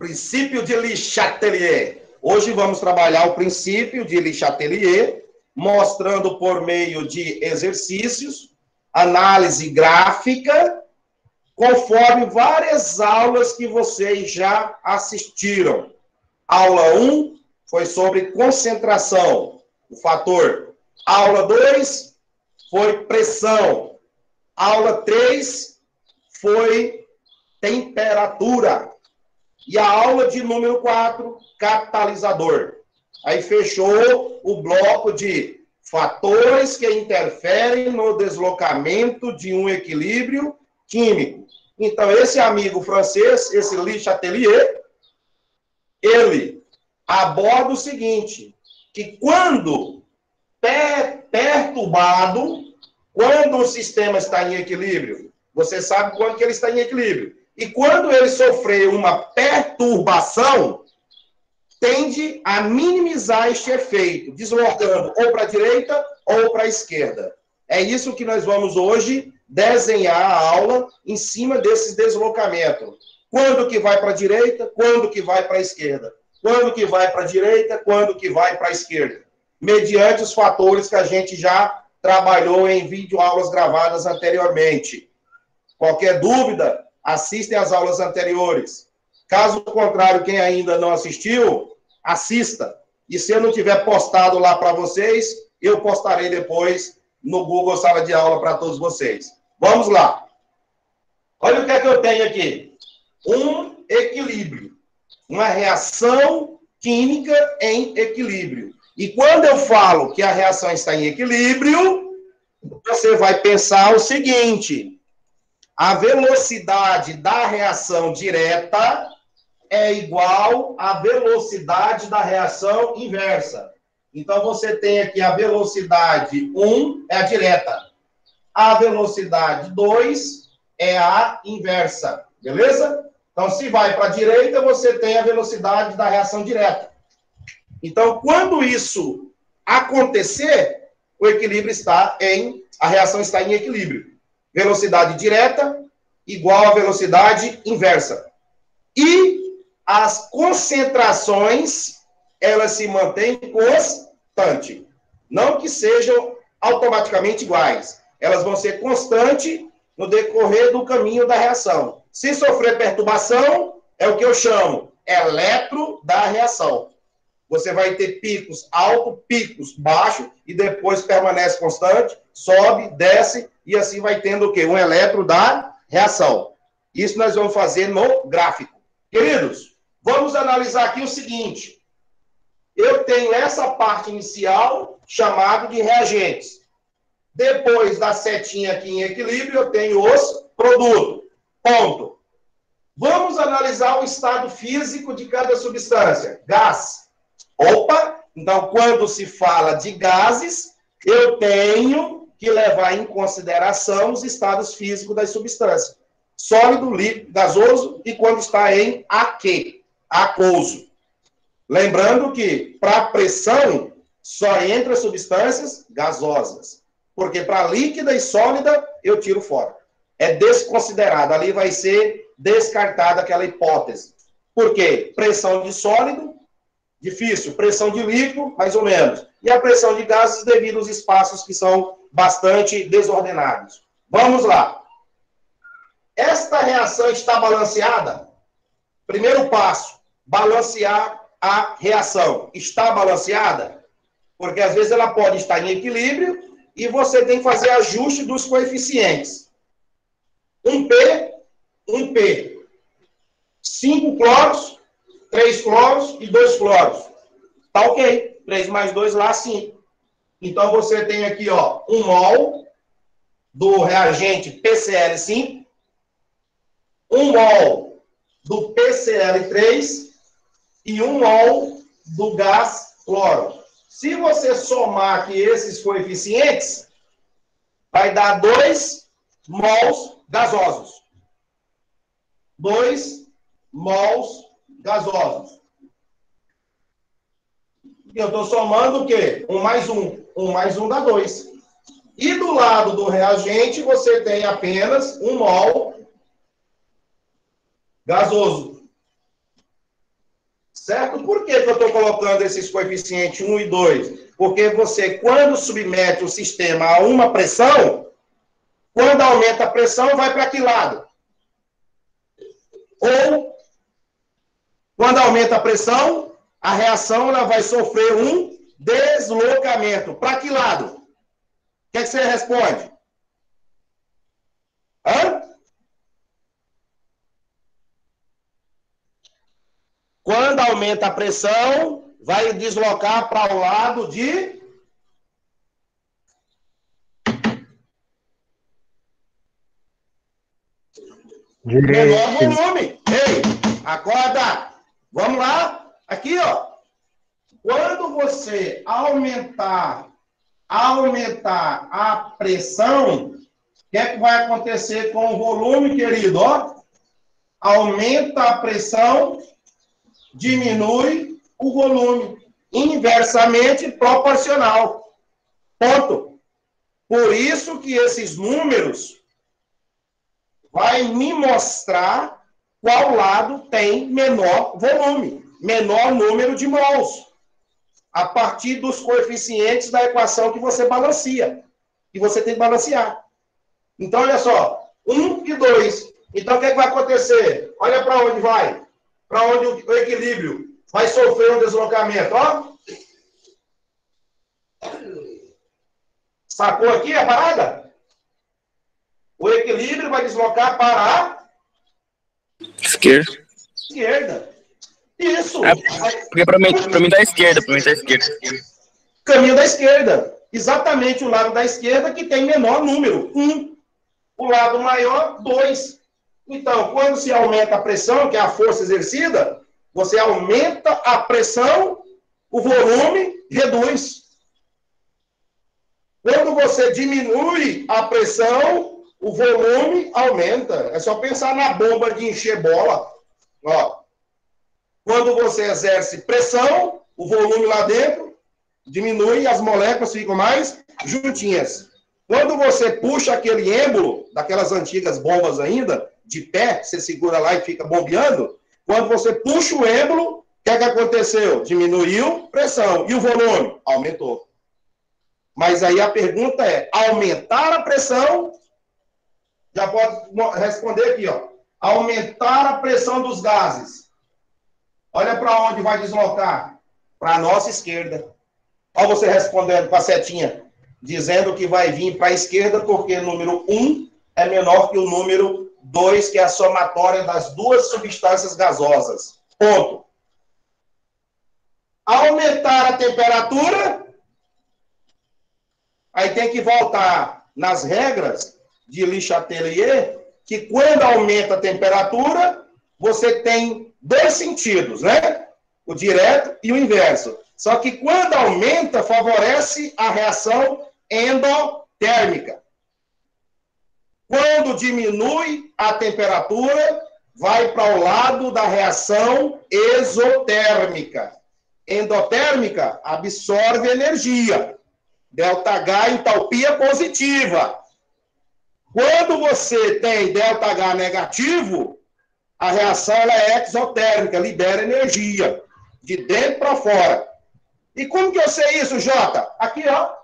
Princípio de Le Chatelier. Hoje vamos trabalhar o princípio de Le Chatelier, mostrando por meio de exercícios, análise gráfica, conforme várias aulas que vocês já assistiram. Aula 1 foi sobre concentração, o fator. Aula 2 foi pressão. Aula 3 foi temperatura. E a aula de número 4, catalisador. Aí fechou o bloco de fatores que interferem no deslocamento de um equilíbrio químico. Então, esse amigo francês, esse Le Chatelier, ele aborda o seguinte, que quando perturbado, quando o sistema está em equilíbrio, você sabe quando que ele está em equilíbrio. E quando ele sofrer uma perturbação, tende a minimizar este efeito, deslocando ou para a direita ou para a esquerda. É isso que nós vamos hoje desenhar a aula em cima desses deslocamentos. Quando que vai para a direita, quando que vai para a esquerda. Quando que vai para a direita, quando que vai para a esquerda. Mediante os fatores que a gente já trabalhou em videoaulas gravadas anteriormente. Qualquer dúvida, assistem às aulas anteriores. Caso contrário, quem ainda não assistiu, assista. E se eu não tiver postado lá para vocês, eu postarei depois no Google Sala de Aula para todos vocês. Vamos lá. Olha o que é que eu tenho aqui. Um equilíbrio. Uma reação química em equilíbrio. E quando eu falo que a reação está em equilíbrio, você vai pensar o seguinte... A velocidade da reação direta é igual à velocidade da reação inversa. Então, você tem aqui a velocidade 1 é a direta. A velocidade 2 é a inversa. Beleza? Então, se vai para a direita, você tem a velocidade da reação direta. Então, quando isso acontecer, o equilíbrio está a reação está em equilíbrio. Velocidade direta igual a velocidade inversa. E as concentrações, elas se mantêm constantes. Não que sejam automaticamente iguais. Elas vão ser constantes no decorrer do caminho da reação. Se sofrer perturbação, é o que eu chamo eletro da reação. Você vai ter picos altos, picos baixos, e depois permanece constante, sobe, desce, e assim vai tendo o quê? Um eletro da reação. Isso nós vamos fazer no gráfico. Queridos, vamos analisar aqui o seguinte. Eu tenho essa parte inicial, chamada de reagentes. Depois da setinha aqui em equilíbrio, eu tenho os produtos. Ponto. Vamos analisar o estado físico de cada substância. Gás. Opa! Então, quando se fala de gases, eu tenho que levar em consideração os estados físicos das substâncias. Sólido, líquido, gasoso e quando está em aquoso. Lembrando que, para pressão, só entra substâncias gasosas. Porque para líquida e sólida, eu tiro fora. É desconsiderado. Ali vai ser descartada aquela hipótese. Por quê? Pressão de sólido, difícil. Pressão de líquido, mais ou menos. E a pressão de gases devido aos espaços que são bastante desordenados. Vamos lá. Esta reação está balanceada? Primeiro passo, balancear a reação. Está balanceada? Porque às vezes ela pode estar em equilíbrio e você tem que fazer ajuste dos coeficientes. 1P. 5 cloros, 3 cloros e 2 cloros. Tá ok. 3 mais 2 lá, 5. Então, você tem aqui, ó, 1 mol do reagente PCl5, 1 mol do PCl3 e 1 mol do gás cloro. Se você somar aqui esses coeficientes, vai dar 2 mols gasosos. 2 mols gasosos. Eu estou somando o quê? 1 mais 1. 1 mais 1 dá 2. E do lado do reagente, você tem apenas 1 mol gasoso. Certo? Por que eu estou colocando esses coeficientes 1 e 2? Porque você, quando submete o sistema a uma pressão, quando aumenta a pressão, vai para que lado? Ou, quando aumenta a pressão, a reação ela vai sofrer um deslocamento. Para que lado? O que é que você responde? Hã? Quando aumenta a pressão, vai deslocar para o lado de menor volume. Ei, acorda. Vamos lá. Aqui, ó. Quando você aumentar a pressão, o que é que vai acontecer com o volume, querido? Ó, aumenta a pressão, diminui o volume. Inversamente proporcional. Ponto. Por isso que esses números vai me mostrar qual lado tem menor volume, menor número de mols, a partir dos coeficientes da equação que você balanceia, que você tem que balancear. Então, olha só, 1 e 2. Então, o que é que vai acontecer? Olha para onde vai. Para onde o equilíbrio vai sofrer um deslocamento, ó. Sacou aqui a parada? O equilíbrio vai deslocar para a esquerda. Isso. Porque para mim tá à esquerda, Caminho da esquerda. Exatamente o lado da esquerda que tem menor número, 1. O lado maior, 2. Então, quando se aumenta a pressão, que é a força exercida, você aumenta a pressão, o volume reduz. Quando você diminui a pressão, o volume aumenta. É só pensar na bomba de encher bola. Ó. Quando você exerce pressão, o volume lá dentro diminui e as moléculas ficam mais juntinhas. Quando você puxa aquele êmbolo, daquelas antigas bombas ainda, de pé, você segura lá e fica bombeando, quando você puxa o êmbolo, o que é que aconteceu? Diminuiu pressão. E o volume? Aumentou. Mas aí a pergunta é, aumentar a pressão, já pode responder aqui, ó. Aumentar a pressão dos gases. Olha para onde vai deslocar. Para a nossa esquerda. Olha você respondendo com a setinha, dizendo que vai vir para a esquerda porque o número 1 é menor que o número 2, que é a somatória das duas substâncias gasosas. Ponto. Aumentar a temperatura, aí tem que voltar nas regras de Le Chatelier, que quando aumenta a temperatura, você tem dois sentidos, né? O direto e o inverso. Só que quando aumenta, favorece a reação endotérmica. Quando diminui a temperatura, vai para o lado da reação exotérmica. Endotérmica absorve energia. ΔH, entalpia positiva. Quando você tem ΔH negativo, a reação ela é exotérmica, libera energia, de dentro para fora. E como que eu sei isso, Jota? Aqui, ó.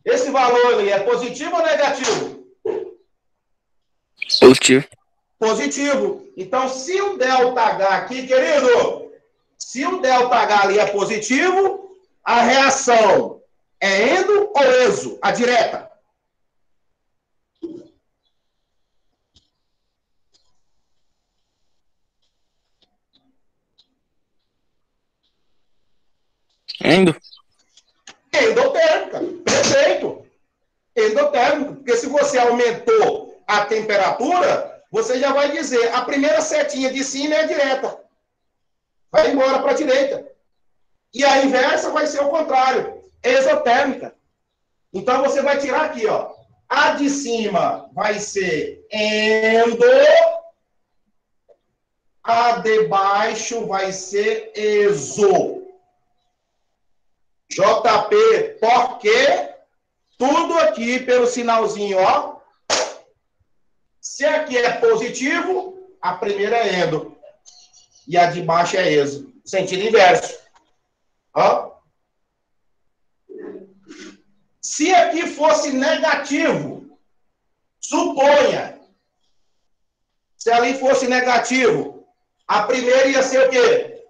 Esse valor ali é positivo ou negativo? Positivo. Positivo. Então, se o ΔH aqui, querido, se o ΔH ali é positivo, a reação é endo ou exo? A direta? Endotérmica. Perfeito. Endotérmico. Porque se você aumentou a temperatura, você já vai dizer, a primeira setinha de cima é a direta. Vai embora para a direita. E a inversa vai ser o contrário. Exotérmica. Então, você vai tirar aqui, ó. A de cima vai ser endo. A de baixo vai ser exo. JP, porque tudo aqui pelo sinalzinho, ó. Se aqui é positivo, a primeira é endo. e a de baixo é ESO. Sentido inverso. Ó. Se aqui fosse negativo, suponha, se ali fosse negativo, a primeira ia ser o quê?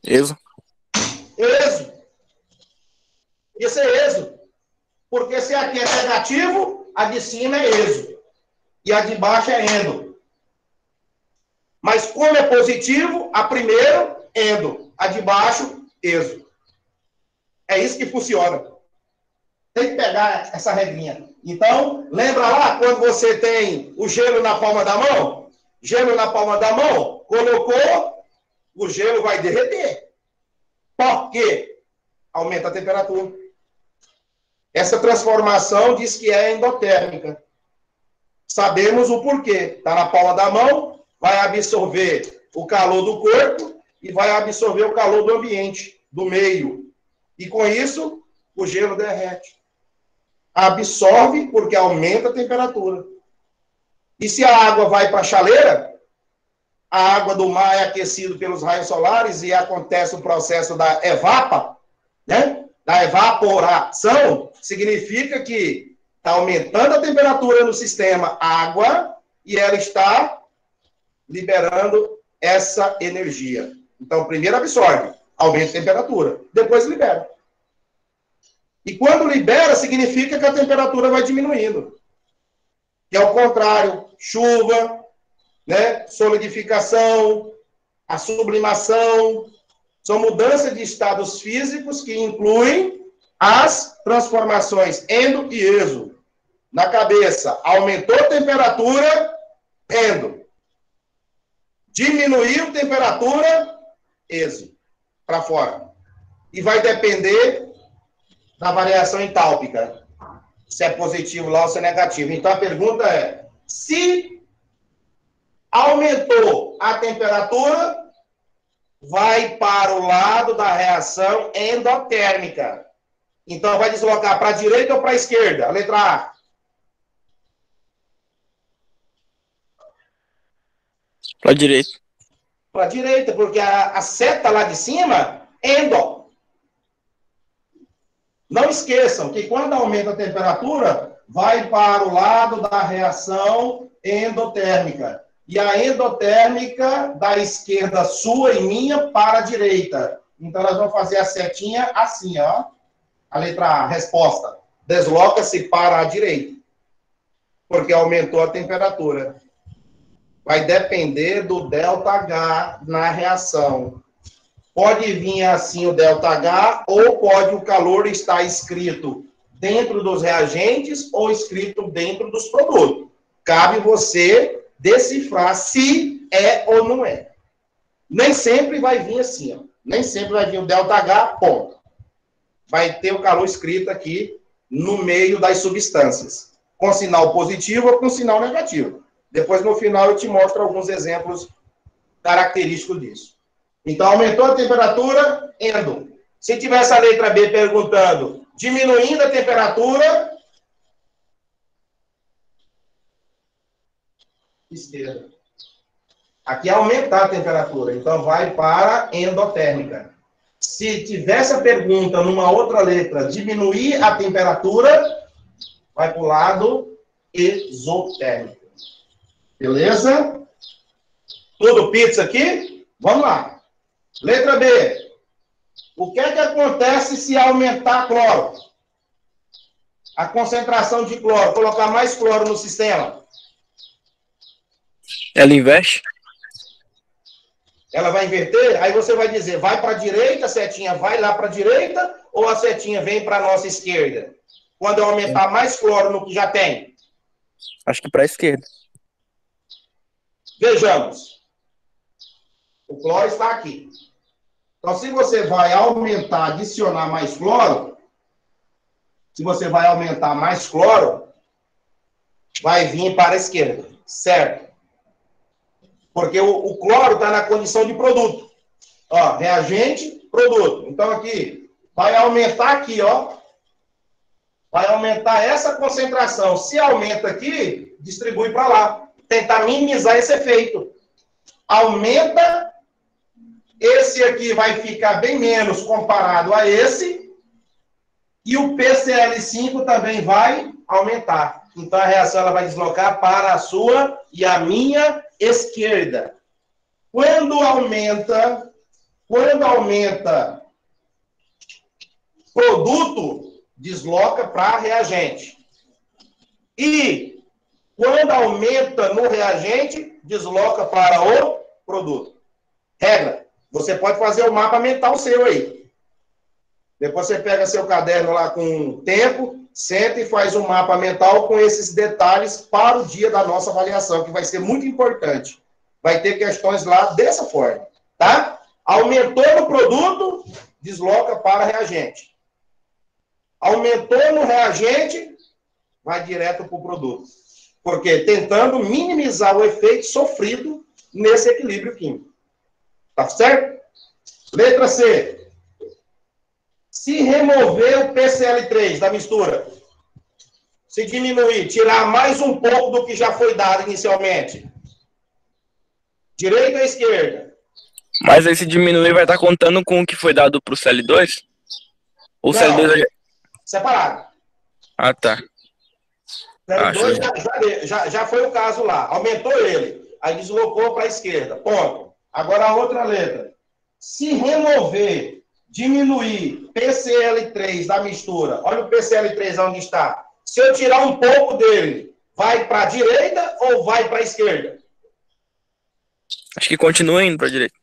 ESO. ESO. Ia ser ESO. Porque se aqui é negativo, a de cima é ESO. E a de baixo é ENDO. Mas como é positivo, a primeira, ENDO. A de baixo, ESO. É isso que funciona. Tem que pegar essa regrinha. Então, lembra lá quando você tem o gelo na palma da mão? Gelo na palma da mão, colocou, o gelo vai derreter. Por quê? Aumenta a temperatura. Essa transformação diz que é endotérmica. Sabemos o porquê. Está na palma da mão, vai absorver o calor do corpo e vai absorver o calor do ambiente, do meio. E com isso, o gelo derrete. Absorve porque aumenta a temperatura. E se a água vai para a chaleira, a água do mar é aquecida pelos raios solares e acontece o processo da evapa, né? Da evaporação, significa que está aumentando a temperatura no sistema água e ela está liberando essa energia. Então, primeiro absorve, aumenta a temperatura, depois libera. E quando libera, significa que a temperatura vai diminuindo. Que é o contrário, chuva, né? Solidificação, a sublimação, são mudanças de estados físicos que incluem as transformações endo e exo. Na cabeça, aumentou a temperatura, endo. Diminuiu a temperatura, exo, para fora. E vai depender da variação entálpica, se é positivo lá ou se é negativo. Então, a pergunta é, se aumentou a temperatura, vai para o lado da reação endotérmica. Então, vai deslocar para a direita ou para a esquerda? A letra A. Para a direita. Para a direita, porque a seta lá de cima, endo. Não esqueçam que quando aumenta a temperatura, vai para o lado da reação endotérmica. E a endotérmica da esquerda sua e minha para a direita. Então, nós vamos fazer a setinha assim, ó. A letra A, resposta. Desloca-se para a direita. Porque aumentou a temperatura. Vai depender do ΔH na reação. Pode vir assim o ΔH, ou pode o calor estar escrito dentro dos reagentes ou escrito dentro dos produtos. Cabe você decifrar se é ou não é. Nem sempre vai vir assim, ó. Nem sempre vai vir o ΔH, ponto. Vai ter o calor escrito aqui no meio das substâncias, com sinal positivo ou com sinal negativo. Depois, no final, eu te mostro alguns exemplos característicos disso. Então, aumentou a temperatura, endo. Se tivesse a letra B perguntando, diminuindo a temperatura, esquerda. Aqui é aumentar a temperatura, então vai para endotérmica. Se tivesse a pergunta numa outra letra, diminuir a temperatura, vai para o lado exotérmico. Beleza? Tudo pizza aqui? Vamos lá. Letra B. O que é que acontece se aumentar cloro? A concentração de cloro, colocar mais cloro no sistema. Ela inverte? Ela vai inverter? Aí você vai dizer, vai para a direita, a setinha vai lá para a direita, ou a setinha vem para a nossa esquerda? Quando eu aumentar mais cloro no que já tem? Acho que para a esquerda. Vejamos. O cloro está aqui. Então, se você vai aumentar, adicionar mais cloro, vai vir para a esquerda, certo? Porque o cloro está na condição de produto. Ó, reagente, produto. Então, aqui, vai aumentar aqui, ó. Vai aumentar essa concentração. Se aumenta aqui, distribui para lá. Tentar minimizar esse efeito. aumenta, esse aqui vai ficar bem menos comparado a esse, e o PCl5 também vai aumentar. Então, a reação ela vai deslocar para a sua e a minha esquerda. Quando aumenta produto, desloca para reagente. E quando aumenta no reagente, desloca para o produto. Regra, você pode fazer o mapa mental seu aí. Depois você pega seu caderno lá com tempo, senta e faz um mapa mental com esses detalhes para o dia da nossa avaliação, que vai ser muito importante. Vai ter questões lá dessa forma, tá? Aumentou no produto, desloca para reagente. Aumentou no reagente, vai direto para o produto. Porque tentando minimizar o efeito sofrido nesse equilíbrio químico. Tá certo? Letra C. Se remover o PCl3 da mistura, se diminuir, tirar mais um pouco do que já foi dado inicialmente. Direita ou esquerda? Mas aí se diminuir, vai estar contando com o que foi dado pro CL2? Ou Não, CL2 separado. Ah, tá. CL2 já foi o caso lá. Aumentou ele. Aí deslocou para a esquerda. Ponto. Agora a outra letra. Se remover, diminuir PCl3 da mistura. Olha o PCl3 onde está. Se eu tirar um pouco dele, vai para a direita ou vai para a esquerda? Acho que continua indo pra direita.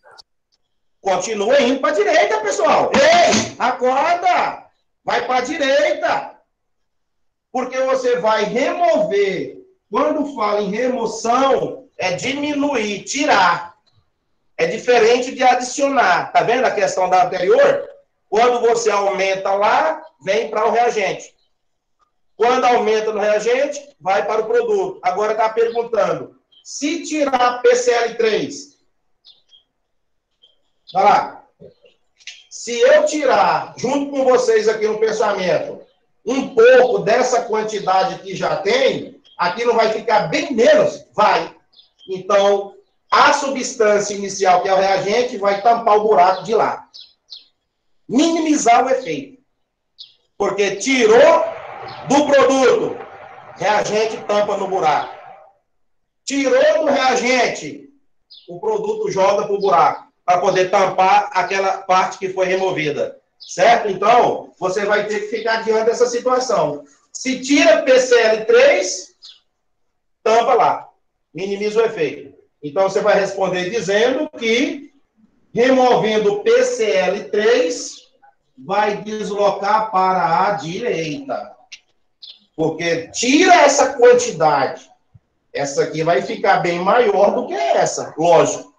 Continua indo para a direita, pessoal. Ei, acorda! Vai para a direita. Porque você vai remover. Quando fala em remoção, é diminuir, tirar. É diferente de adicionar. Tá vendo a questão da anterior? Quando você aumenta lá, vem para o reagente. Quando aumenta no reagente, vai para o produto. Agora está perguntando, se tirar PCl3, olha lá, se eu tirar, junto com vocês aqui no pensamento, um pouco dessa quantidade que já tem, aqui não vai ficar bem menos? Vai. Então, a substância inicial, que é o reagente, vai tampar o buraco de lá. Minimizar o efeito. Porque tirou do produto, reagente tampa no buraco. Tirou do reagente, o produto joga para o buraco, para poder tampar aquela parte que foi removida. Certo? Então, você vai ter que ficar diante dessa situação. Se tira PCl3, tampa lá. Minimiza o efeito. Então, você vai responder dizendo que, removendo PCl3, vai deslocar para a direita. Porque tira essa quantidade. Essa aqui vai ficar bem maior do que essa, lógico.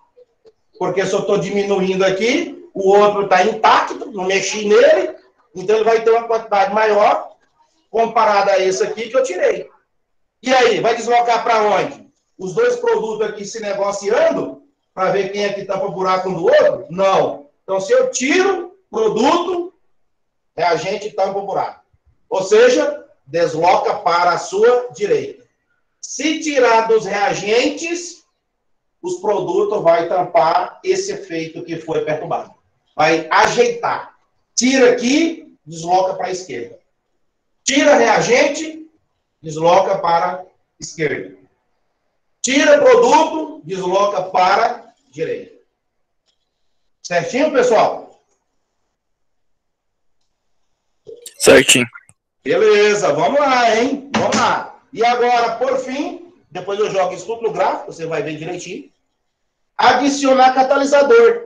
Porque se eu estou diminuindo aqui, o outro está intacto, não mexi nele, então ele vai ter uma quantidade maior comparada a esse aqui que eu tirei. E aí, vai deslocar para onde? Os dois produtos aqui se negociando para ver quem é que tampa o buraco um do outro? Não. Então, se eu tiro produto, reagente tampa o buraco. Ou seja, desloca para a sua direita. Se tirar dos reagentes, os produtos vai tampar esse efeito que foi perturbado. Vai ajeitar. Tira aqui, desloca para a esquerda. Tira reagente, desloca para a esquerda. Tira produto, desloca para a direita. Certinho, pessoal? Certinho. Beleza, vamos lá, hein? Vamos lá. E agora, por fim, depois eu jogo isso tudo no gráfico, você vai ver direitinho. Adicionar catalisador.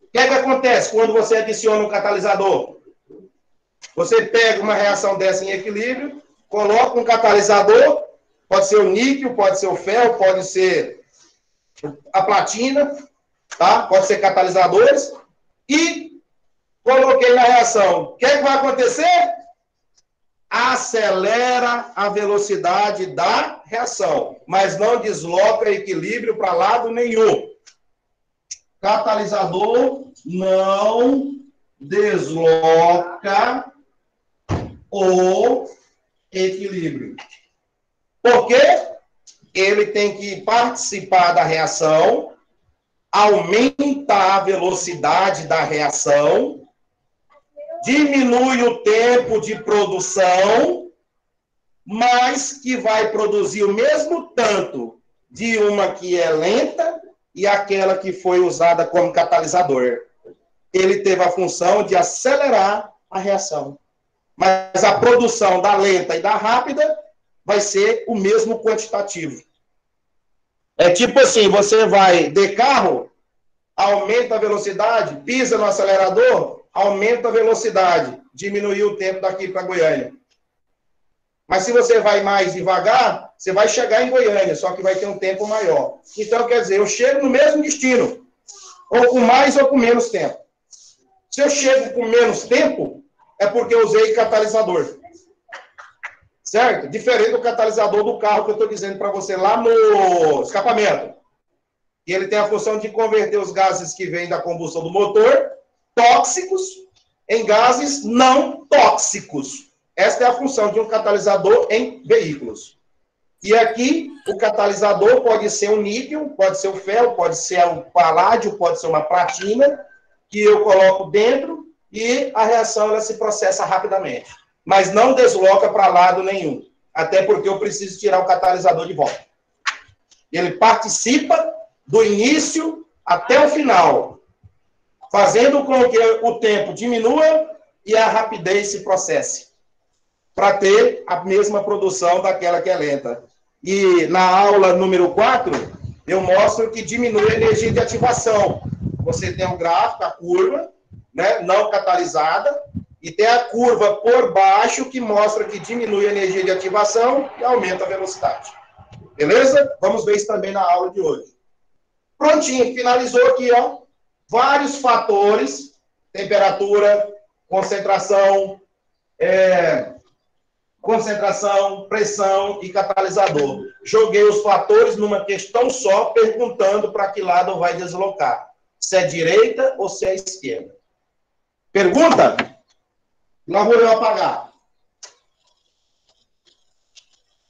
O que é que acontece quando você adiciona um catalisador? Você pega uma reação dessa em equilíbrio, coloca um catalisador, pode ser o níquel, pode ser o ferro, pode ser a platina, tá? Pode ser catalisadores, e coloquei na reação. O que é que vai acontecer? Acelera a velocidade da reação, mas não desloca equilíbrio para lado nenhum. Catalisador não desloca o equilíbrio. Por quê? Ele tem que participar da reação, aumenta a velocidade da reação, diminui o tempo de produção, mas que vai produzir o mesmo tanto de uma que é lenta e aquela que foi usada como catalisador. Ele teve a função de acelerar a reação. Mas a produção da lenta e da rápida vai ser o mesmo quantitativo. É tipo assim, você vai de carro, aumenta a velocidade, pisa no acelerador, aumenta a velocidade, diminuiu o tempo daqui para Goiânia. Mas se você vai mais devagar, você vai chegar em Goiânia, só que vai ter um tempo maior. Então, quer dizer, eu chego no mesmo destino, ou com mais ou com menos tempo. Se eu chego com menos tempo, é porque eu usei catalisador. Certo? Diferente do catalisador do carro que eu estou dizendo para você lá no escapamento. E ele tem a função de converter os gases que vêm da combustão do motor, tóxicos, em gases não tóxicos. Esta é a função de um catalisador em veículos. E aqui, o catalisador pode ser um níquel, pode ser o ferro, pode ser um paládio, pode ser uma platina, que eu coloco dentro e a reação ela se processa rapidamente. Mas não desloca para lado nenhum. Até porque eu preciso tirar o catalisador de volta. Ele participa do início até o final, fazendo com que o tempo diminua e a rapidez se processe, para ter a mesma produção daquela que é lenta. E na aula número 4, eu mostro que diminui a energia de ativação. Você tem um gráfico, a curva, né, não catalisada, e tem a curva por baixo que mostra que diminui a energia de ativação e aumenta a velocidade. Beleza? Vamos ver isso também na aula de hoje. Prontinho, finalizou aqui, ó. Vários fatores, temperatura, concentração, pressão e catalisador. Joguei os fatores numa questão só, perguntando para que lado vai deslocar. Se é direita ou se é esquerda. Pergunta? Lá vou eu apagar.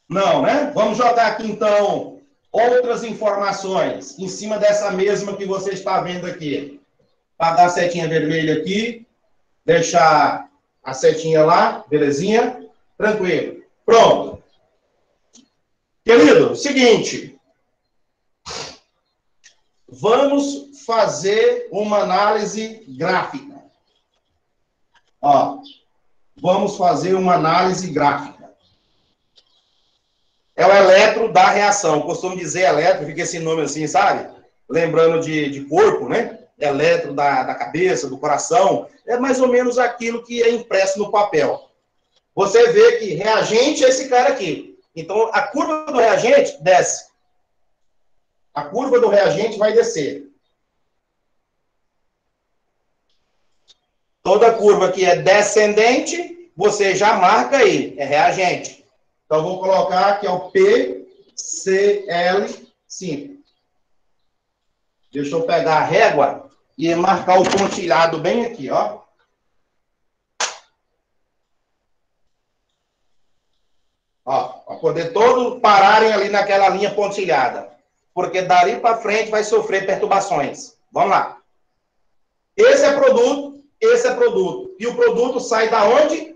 Não, né? Vamos jogar aqui, então, outras informações em cima dessa mesma que você está vendo aqui. Apagar a setinha vermelha aqui, deixar a setinha lá, belezinha? Tranquilo. Pronto. Querido, seguinte. Vamos fazer uma análise gráfica. Ó, vamos fazer uma análise gráfica. É o eletro da reação. Costumo dizer eletro, fica esse nome assim, sabe? Lembrando de corpo, né? Eletro da cabeça, do coração. É mais ou menos aquilo que é impresso no papel. Você vê que reagente é esse cara aqui. Então, a curva do reagente desce. A curva do reagente vai descer. Toda curva que é descendente, você já marca aí. É reagente. Então, vou colocar que é o PCl5. Deixa eu pegar a régua e marcar o pontilhado bem aqui, ó. Ó, para poder todos pararem ali naquela linha pontilhada. Porque dali para frente vai sofrer perturbações. Vamos lá. Esse é produto, esse é produto. E o produto sai da onde?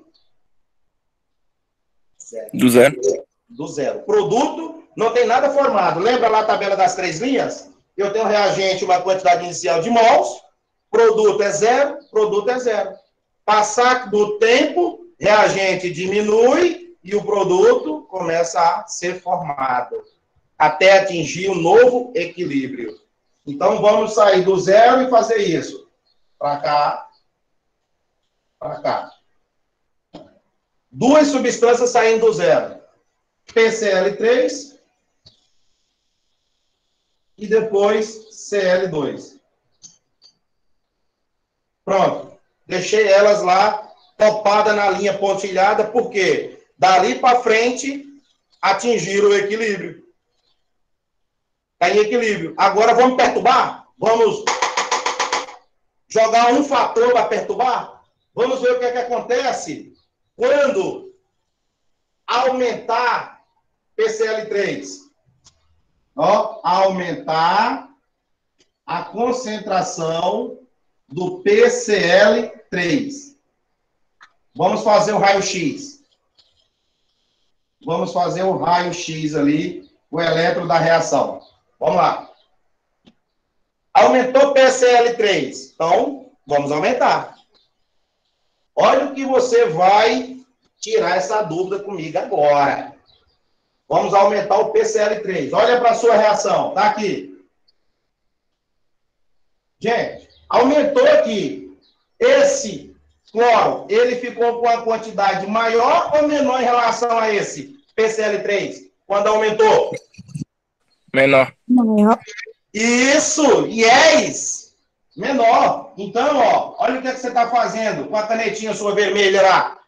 Do zero. Do zero. Produto não tem nada formado. Lembra lá a tabela das 3 linhas? Eu tenho reagente, uma quantidade inicial de mols. Produto é zero, produto é zero. Passar do tempo, reagente diminui e o produto começa a ser formado, até atingir um novo equilíbrio. Então, vamos sair do zero e fazer isso. Para cá, para cá. Duas substâncias saindo do zero. PCl3 e depois Cl2. Pronto. Deixei elas lá, topada na linha pontilhada, porque dali para frente atingiram o equilíbrio. Está em equilíbrio. Agora vamos perturbar? Vamos jogar um fator para perturbar? Vamos ver o que é que acontece quando aumentar PCl3. Ó, aumentar a concentração do PCl3. Vamos fazer o raio-x. Vamos fazer o raio-x ali, o elétron da reação. Vamos lá. Aumentou o PCl3. Então, vamos aumentar. Olha o que você vai tirar essa dúvida comigo agora. Vamos aumentar o PCl3. Olha para a sua reação. Está aqui. Gente, aumentou aqui. Esse cloro, ele ficou com a quantidade maior ou menor em relação a esse PCl3? Quando aumentou? Menor. Maior. Isso, yes! Menor. Então, ó, olha o que, é que você está fazendo com a canetinha sua vermelha lá.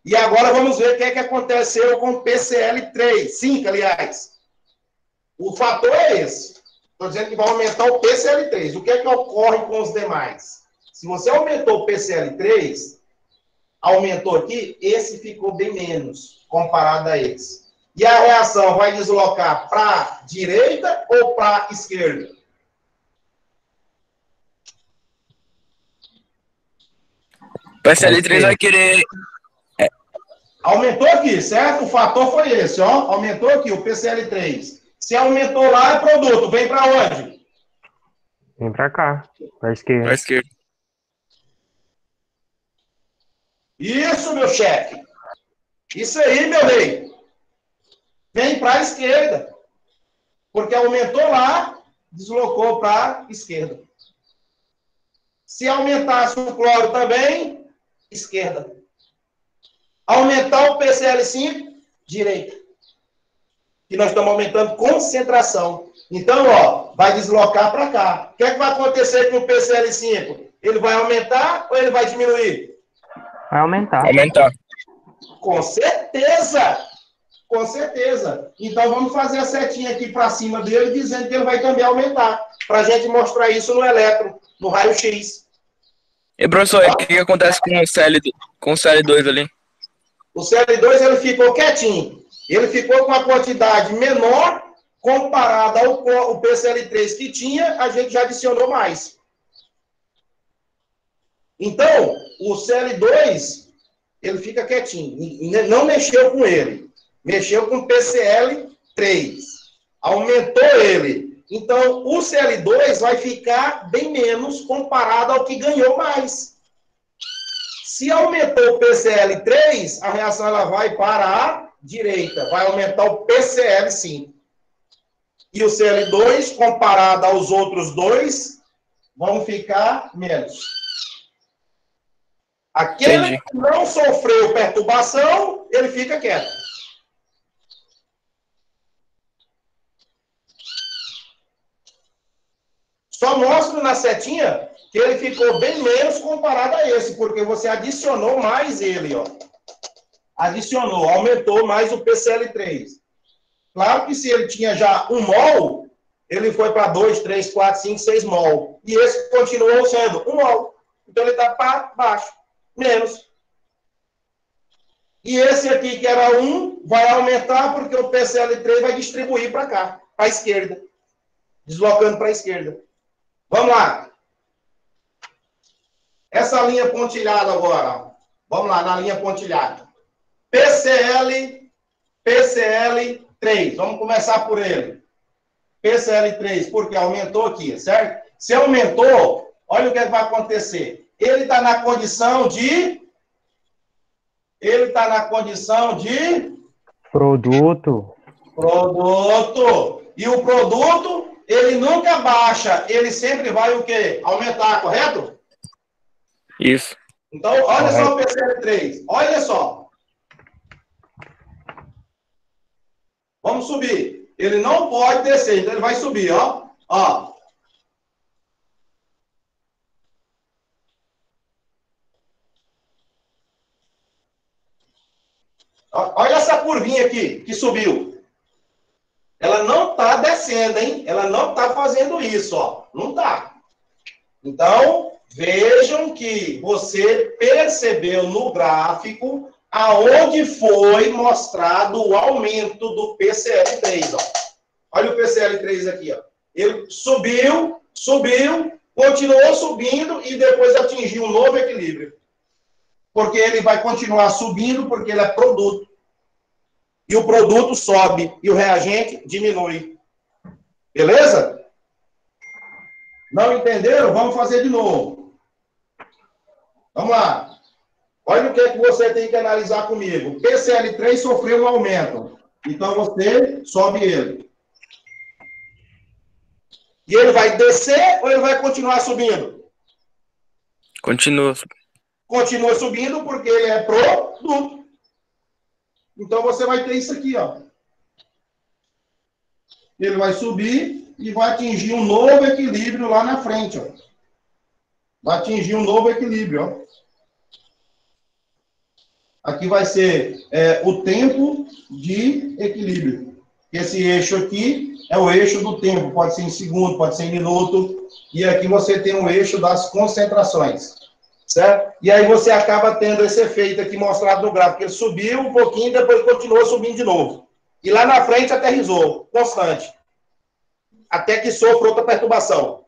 E agora vamos ver o que, é que aconteceu com o PCl3. 5, aliás. O fator é esse. Estou dizendo que vai aumentar o PCl3. O que é que ocorre com os demais? Se você aumentou o PCl3, aumentou aqui, esse ficou bem menos comparado a esse. E a reação vai deslocar para a direita ou para a esquerda? O PCl3 vai querer... Aumentou aqui, certo? O fator foi esse, ó. Aumentou aqui o PCl3. Se aumentou lá, é produto. Vem para onde? Vem pra cá, pra esquerda. Pra esquerda. Isso, meu chefe. Isso aí, meu rei. Vem para a esquerda. Porque aumentou lá, deslocou para a esquerda. Se aumentasse o cloro também, esquerda. Aumentar o PCl5, direita. E nós estamos aumentando concentração. Então, ó, vai deslocar para cá. O que é que vai acontecer com o PCl5? Ele vai aumentar ou ele vai diminuir? Vai aumentar. Aumentar. Com certeza! Com certeza. Então, vamos fazer a setinha aqui para cima dele, dizendo que ele vai também aumentar. Para a gente mostrar isso no elétron, no raio-x. E, professor, o que acontece com o CL2 ali? O CL2, ele ficou quietinho. Ele ficou com a quantidade menor comparada ao PCl3 que tinha, a gente já adicionou mais. Então, o CL2, ele fica quietinho. Não mexeu com ele. Mexeu com o PCl3. Aumentou ele. Então, o CL2 vai ficar bem menos comparado ao que ganhou mais. Se aumentou o PCl3, a reação ela vai para a direita. Vai aumentar o PCl5. E o CL2, comparado aos outros dois, vão ficar menos. Aquele que não sofreu perturbação, ele fica quieto. Só mostro na setinha que ele ficou bem menos comparado a esse, porque você adicionou mais ele, ó. Adicionou, aumentou mais o PCl3. Claro que se ele tinha já 1 mol, ele foi para 2, 3, 4, 5, 6 mol. E esse continuou sendo 1 mol. Então ele está para baixo, menos. E esse aqui, que era 1, vai aumentar porque o PCl3 vai distribuir para cá, para a esquerda. Deslocando para a esquerda. Vamos lá. Essa linha pontilhada agora. Vamos lá, na linha pontilhada. PCl3. Vamos começar por ele. PCl3, porque aumentou aqui, certo? Se aumentou, olha o que vai acontecer. Ele está na condição de... Produto. E o produto, ele nunca baixa. Ele sempre vai o quê? Aumentar, correto? Isso. Então, olha só o PCl3. Olha só. Vamos subir. Ele não pode descer, então ele vai subir, ó. Ó. Olha essa curvinha aqui, que subiu. Ela não está descendo, hein? Ela não está fazendo isso, ó. Não está. Então, vejam que você percebeu no gráfico aonde foi mostrado o aumento do PCl3, ó. Olha o PCl3 aqui, ó. Ele subiu subiu, continuou subindo e depois atingiu um novo equilíbrio. Porque ele vai continuar subindo porque ele é produto. E o produto sobe e o reagente diminui. Beleza? Não entenderam? Vamos fazer de novo. Vamos lá. Olha o que é que você tem que analisar comigo. O PCL3 sofreu um aumento. Então você sobe ele. E ele vai descer ou ele vai continuar subindo? Continua. Continua subindo porque ele é produto. Então você vai ter isso aqui, ó. Ele vai subir e vai atingir um novo equilíbrio lá na frente, ó. Vai atingir um novo equilíbrio, ó. Aqui vai ser o tempo de equilíbrio. Esse eixo aqui é o eixo do tempo. Pode ser em segundo, pode ser em minuto. E aqui você tem o eixo das concentrações. Certo? E aí você acaba tendo esse efeito aqui mostrado no gráfico. Ele subiu um pouquinho e depois continuou subindo de novo. E lá na frente aterrissou, constante. Até que sofra outra perturbação.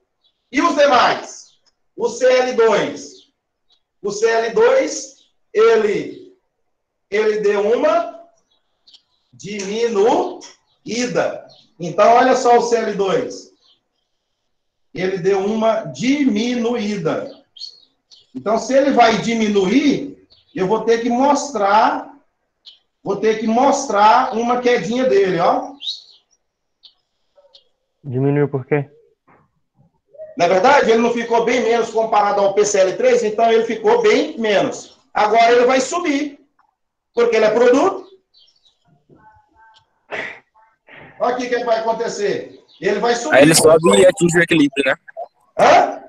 E os demais? O CL2. O CL2, ele deu uma diminuída. Então, olha só o CL2. Ele deu uma diminuída. Então, se ele vai diminuir, eu vou ter que mostrar uma quedinha dele, ó. Diminuiu por quê? Na verdade, ele não ficou bem menos comparado ao PCL3, então ele ficou bem menos. Agora ele vai subir, porque ele é produto. Olha aqui o que vai acontecer. Ele vai subir. Aí ele sobe e atinge o equilíbrio, né? Hã?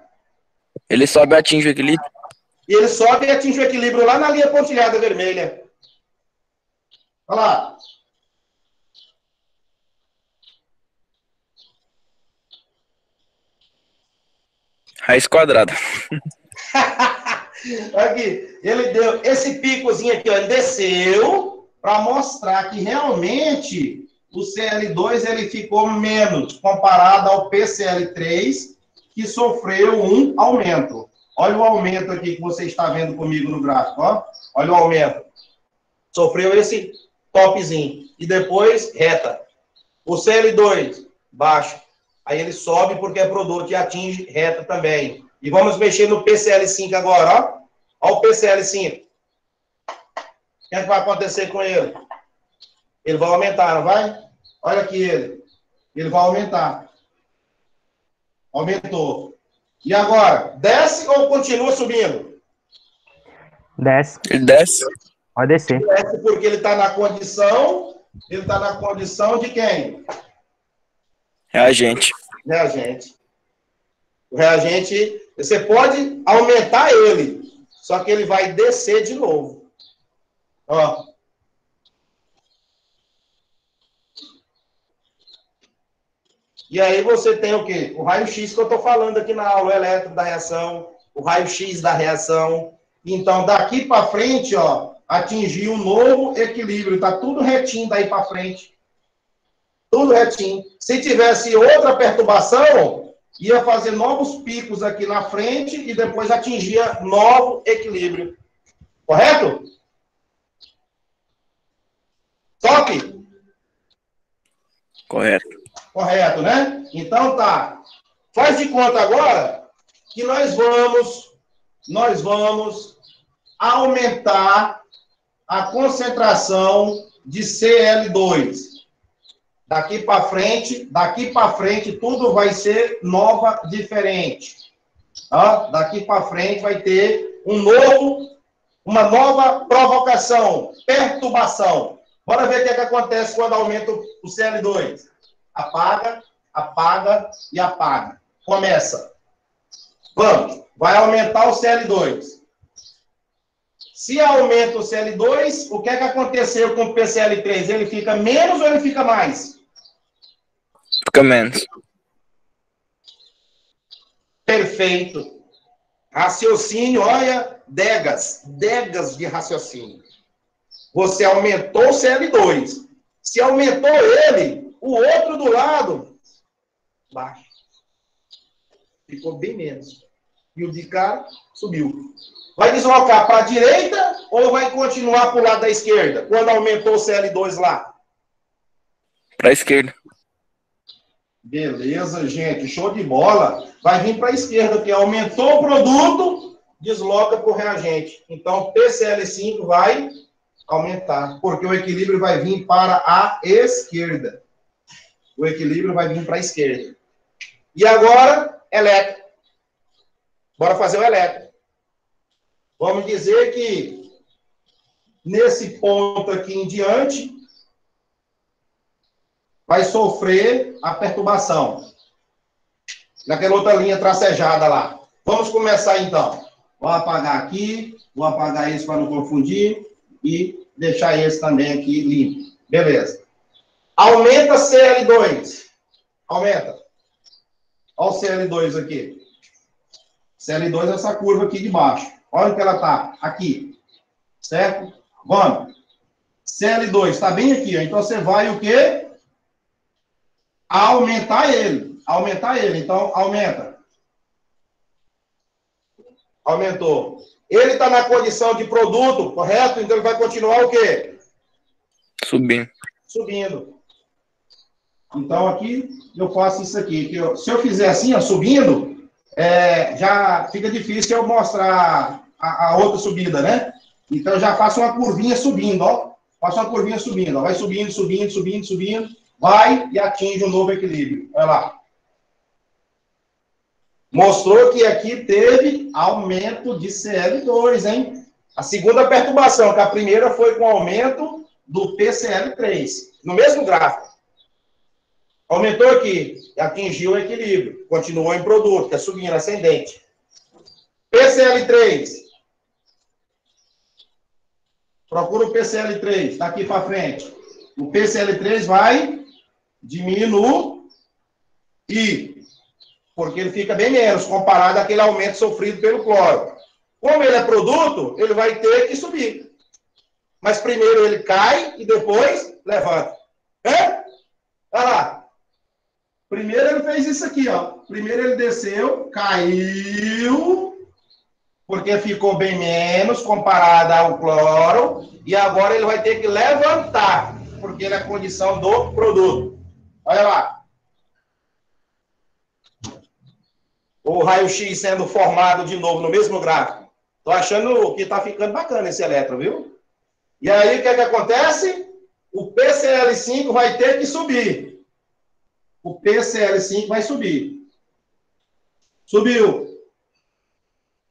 Ele sobe e atinge o equilíbrio. E ele sobe e atinge o equilíbrio lá na linha pontilhada vermelha. Olha lá. Raiz quadrada. Aqui, ele deu esse picozinho aqui, ó, ele desceu para mostrar que realmente o CL2 ele ficou menos comparado ao PCL3, que sofreu um aumento. Olha o aumento aqui que você está vendo comigo no gráfico, ó. Olha o aumento. Sofreu esse topzinho. E depois, reta. O CL2, baixo. Aí ele sobe porque é produto e atinge reta também. E vamos mexer no PCL5 agora, ó. Olha o PCL5. O que é que vai acontecer com ele? Ele vai aumentar, não vai? Olha aqui ele. Ele vai aumentar. Aumentou. E agora? Desce ou continua subindo? Desce. Ele desce. Pode descer. Desce porque ele está na condição. Ele está na condição de quem? Reagente. Reagente. O reagente, você pode aumentar ele, só que ele vai descer de novo. Ó. E aí você tem o quê? O raio-x que eu estou falando aqui na aula, o elétron da reação, o raio-x da reação. Então, daqui para frente, ó, atingiu um novo equilíbrio. Está tudo retinho daí para frente. Tudo retinho. Se tivesse outra perturbação, ia fazer novos picos aqui na frente e depois atingia novo equilíbrio. Correto? Top? Correto. Correto, né? Então tá. Faz de conta agora que nós vamos aumentar a concentração de CL2. Daqui para frente, tudo vai ser nova, diferente. Tá? Daqui para frente vai ter uma nova provocação, perturbação. Bora ver o que é que acontece quando aumenta o CL2. Apaga, apaga e apaga. Começa. Vamos. Vai aumentar o CL2. Se aumenta o CL2, o que é que aconteceu com o PCL3? Ele fica menos ou ele fica mais? Fica menos. Perfeito. Raciocínio, olha, degas de raciocínio. Você aumentou o CL2. Se aumentou ele, o outro do lado, baixa. ficou bem menos. E o de cá subiu. Vai deslocar para a direita ou vai continuar para o lado da esquerda, quando aumentou o CL2 lá? Para a esquerda. Beleza, gente, show de bola. Vai vir para a esquerda, porque aumentou o produto, desloca para o reagente. Então, PCl5 vai aumentar, porque o equilíbrio vai vir para a esquerda. O equilíbrio vai vir para a esquerda. E agora, elétrico. Bora fazer o elétrico. Vamos dizer que nesse ponto aqui em diante vai sofrer a perturbação. Naquela outra linha tracejada lá. Vamos começar então. Vou apagar aqui, vou apagar esse para não confundir e deixar esse também aqui limpo. Beleza. Aumenta CL2. Aumenta. Olha o CL2 aqui. CL2 é essa curva aqui de baixo. Olha onde que ela está. Aqui. Certo? Vamos. CL2 está bem aqui. Ó. Então, você vai o quê? Aumentar ele. Aumentar ele. Então, aumenta. Aumentou. Ele está na condição de produto, correto? Então, ele vai continuar o quê? Subindo. Subindo. Então, aqui, eu faço isso aqui. Que se eu fizer assim, ó, subindo, já fica difícil eu mostrar a outra subida, né? Então, eu já faço uma curvinha subindo, ó. Faço uma curvinha subindo, ó. Vai subindo, subindo, subindo, subindo. Vai e atinge um novo equilíbrio. Olha lá. Mostrou que aqui teve aumento de CL2, hein? A segunda perturbação, que a primeira foi com aumento do PCl3. No mesmo gráfico. Aumentou aqui, atingiu o equilíbrio. Continuou em produto, que é subindo, ascendente. PCl3. Procura o PCl3, está aqui para frente. O PCl3 vai diminuir, porque ele fica bem menos, comparado àquele aumento sofrido pelo cloro. Como ele é produto, ele vai ter que subir. Mas primeiro ele cai e depois levanta. Olha lá. Primeiro ele fez isso aqui, ó. Primeiro ele desceu, caiu, porque ficou bem menos comparado ao cloro, e agora ele vai ter que levantar, porque ele é a condição do produto. Olha lá. O raio-x sendo formado de novo no mesmo gráfico. Tô achando que tá ficando bacana esse elétron, viu? E aí, o que é que acontece? O PCl5 vai ter que subir. O PCl5 vai subir. Subiu.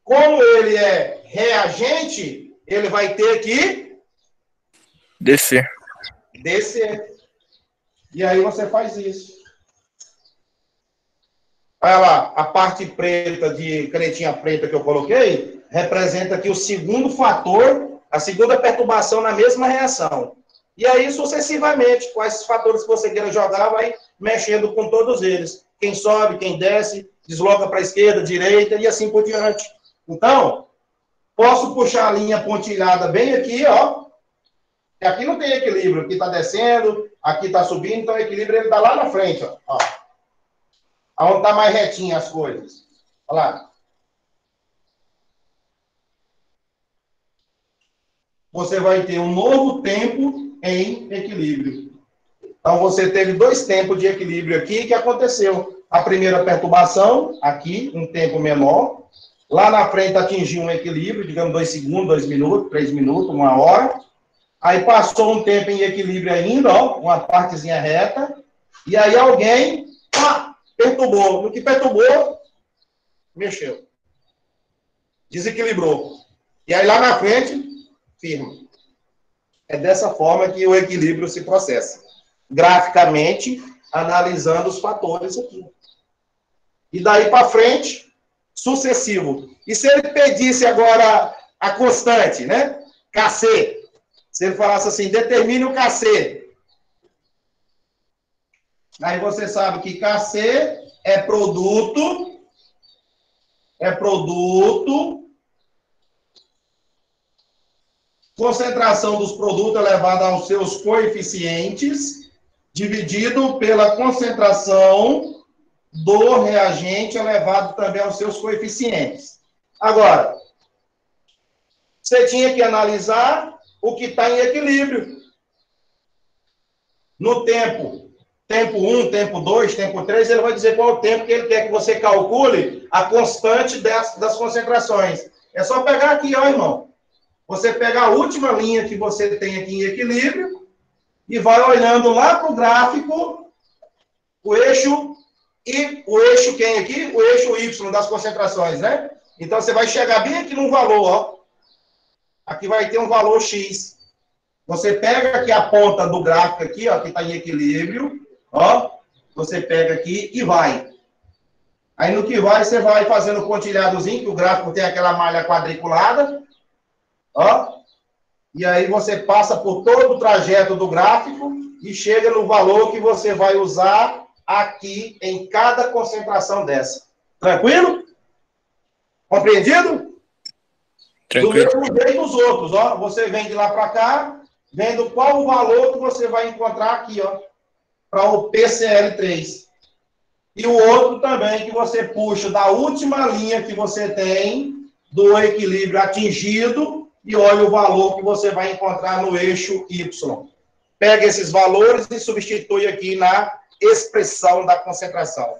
Como ele é reagente, ele vai ter que Descer. descer. E aí você faz isso. Olha lá, a parte preta de canetinha preta que eu coloquei representa aqui o segundo fator, a segunda perturbação na mesma reação. E aí, sucessivamente, quais fatores que você queira jogar, vai mexendo com todos eles. Quem sobe, quem desce, desloca para a esquerda, direita e assim por diante. Então, posso puxar a linha pontilhada bem aqui, ó. E aqui não tem equilíbrio. Aqui está descendo, aqui está subindo, então o equilíbrio ele está lá na frente, ó. Onde está mais retinho as coisas. Olha lá. Você vai ter um novo tempo em equilíbrio. Então, você teve dois tempos de equilíbrio aqui que aconteceu. A primeira perturbação, aqui, um tempo menor. Lá na frente atingiu um equilíbrio, digamos 2 segundos, 2 minutos, 3 minutos, 1 hora. Aí passou um tempo em equilíbrio ainda, ó, uma partezinha reta. E aí alguém perturbou. No que perturbou, mexeu. Desequilibrou. E aí lá na frente, firma. É dessa forma que o equilíbrio se processa. Graficamente, analisando os fatores aqui. E daí para frente, sucessivo. E se ele pedisse agora a constante, né? Kc. Se ele falasse assim, determine o Kc. Aí você sabe que Kc é produto, concentração dos produtos elevada aos seus coeficientes, dividido pela concentração do reagente elevado também aos seus coeficientes. Agora, você tinha que analisar o que está em equilíbrio. No tempo 1, tempo 2, tempo 3, ele vai dizer qual é o tempo que ele quer que você calcule a constante das concentrações. É só pegar aqui, ó, irmão. Você pega a última linha que você tem aqui em equilíbrio e vai olhando lá para o gráfico, o eixo quem aqui? O eixo Y das concentrações, né? Então, você vai chegar bem aqui num valor, ó. Aqui vai ter um valor X. Você pega aqui a ponta do gráfico aqui, ó, que está em equilíbrio, ó. Você pega aqui e vai. Aí, no que vai, você vai fazendo o pontilhadozinho, que o gráfico tem aquela malha quadriculada, ó. E aí, você passa por todo o trajeto do gráfico e chega no valor que você vai usar aqui em cada concentração dessa. Tranquilo? Compreendido? Tranquilo. Do mesmo jeito os outros, ó. Você vem de lá para cá, vendo qual o valor que você vai encontrar aqui, ó, para o PCl3. E o outro também que você puxa da última linha que você tem do equilíbrio atingido e olha o valor que você vai encontrar no eixo Y. Pega esses valores e substitui aqui na expressão da concentração.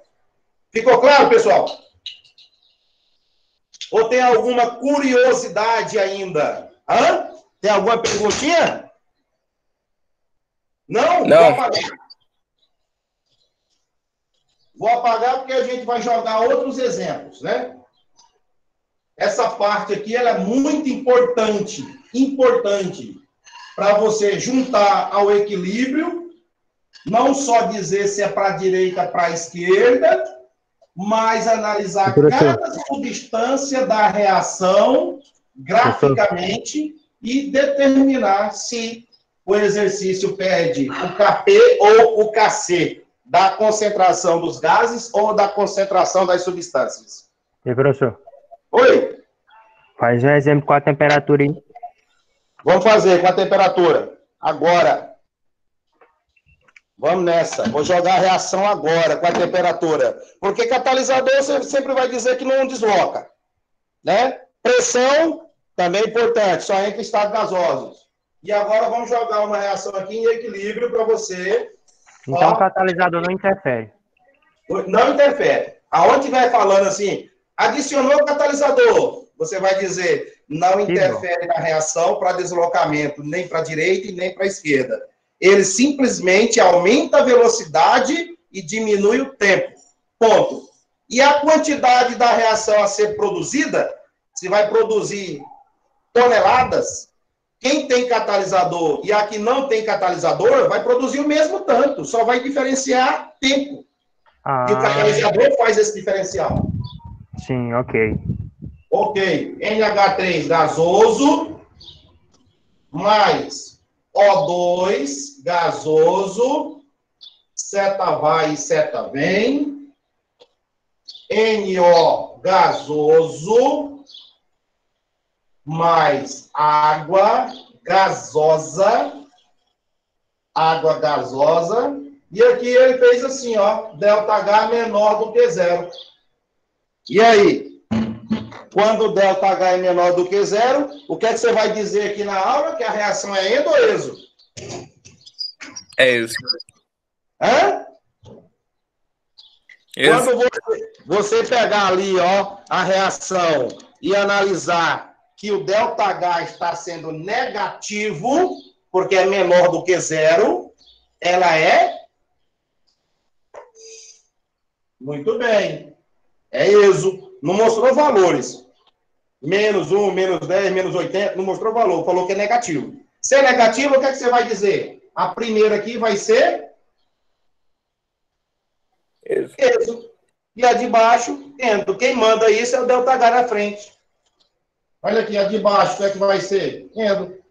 Ficou claro, pessoal? Ou tem alguma curiosidade ainda? Hã? Tem alguma perguntinha? Não? Não. Vou apagar. Vou apagar porque a gente vai jogar outros exemplos, né? Essa parte aqui ela é muito importante para você juntar ao equilíbrio, não só dizer se é para a direita, para a esquerda, mas analisar cada substância da reação graficamente e determinar se o exercício pede o Kp ou o Kc, da concentração dos gases ou da concentração das substâncias. E professor? Oi? Faz um exemplo com a temperatura aí. Vamos fazer com a temperatura. Agora. Vamos nessa. Vou jogar a reação agora com a temperatura. Porque catalisador você sempre vai dizer que não desloca. Né? Pressão, também é importante. Só entra em estado gasosos. E agora vamos jogar uma reação aqui em equilíbrio para você. Então Ó, o catalisador não interfere. não interfere. Aonde vai falando assim, adicionou o catalisador, você vai dizer, não interfere na reação para deslocamento, nem para a direita e nem para a esquerda. Ele simplesmente aumenta a velocidade e diminui o tempo. Ponto. E a quantidade da reação a ser produzida, se vai produzir toneladas, quem tem catalisador e a que não tem catalisador, vai produzir o mesmo tanto, só vai diferenciar tempo. E o catalisador faz esse diferencial. Sim, ok. Ok. NH3 gasoso mais O2 gasoso, seta vai e seta vem, NO gasoso mais água gasosa, e aqui ele fez assim, ó, ΔH menor do que zero. E aí? Quando o ΔH é menor do que zero, o que é que você vai dizer aqui na aula? Que a reação é endo ou exo? É isso. Hã? Isso. Quando você pegar ali, ó, a reação e analisar que o ΔH está sendo negativo, porque é menor do que zero, ela é? Muito bem. É exo. Não mostrou valores. Menos 1, menos 10, menos 80, não mostrou valor. Falou que é negativo. Se é negativo, o que é que você vai dizer? A primeira aqui vai ser? Exo. E a de baixo, endo. Quem manda isso é o ΔH na frente. Olha aqui, a de baixo, o que é que vai ser? Endo.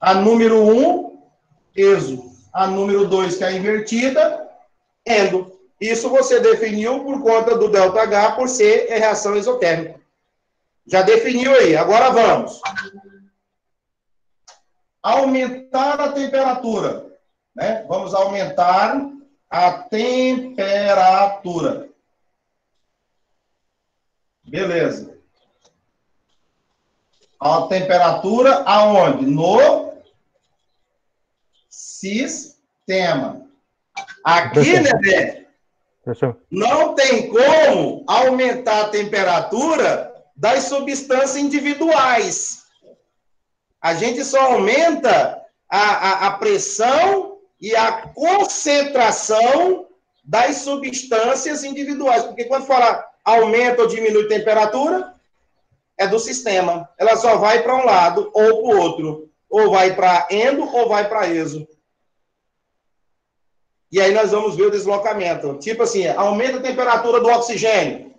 A número 1, exo. A número 2, que é a invertida, endo. Isso você definiu por conta do ΔH por ser reação exotérmica. Já definiu aí. Agora vamos. Aumentar a temperatura. Né? Vamos aumentar a temperatura. Beleza. A temperatura aonde? No sistema. Aqui, Nedé, não tem como aumentar a temperatura das substâncias individuais. A gente só aumenta a pressão e a concentração das substâncias individuais. Porque quando fala aumenta ou diminui a temperatura, é do sistema. Ela só vai para um lado ou para o outro. Ou vai para endo ou vai para exo. E aí nós vamos ver o deslocamento. Tipo assim, aumenta a temperatura do oxigênio.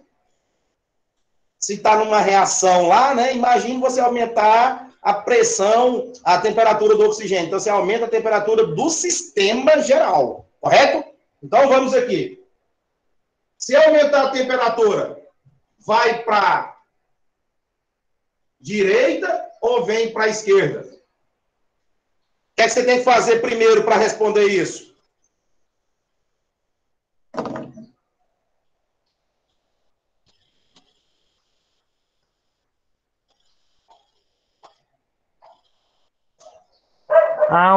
Se está numa reação lá, né? Imagine você aumentar a pressão, a temperatura do oxigênio. Então, você aumenta a temperatura do sistema geral. Correto? Então, vamos aqui. Se aumentar a temperatura, vai para direita ou vem para a esquerda? O que é que você tem que fazer primeiro para responder isso?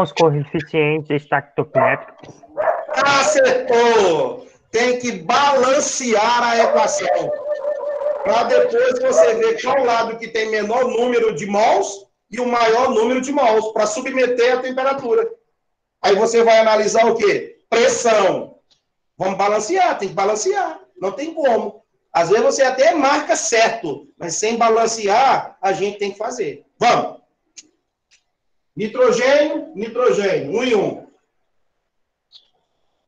Os coeficientes estaquiométricos. Acertou! Tem que balancear a equação. Para depois você ver qual lado que tem menor número de mols e o maior número de mols, para submeter a temperatura. Aí você vai analisar o quê? Pressão. Vamos balancear, tem que balancear. Não tem como. Às vezes você até marca certo, mas sem balancear, a gente tem que fazer. Vamos. Nitrogênio, nitrogênio, 1 e 1.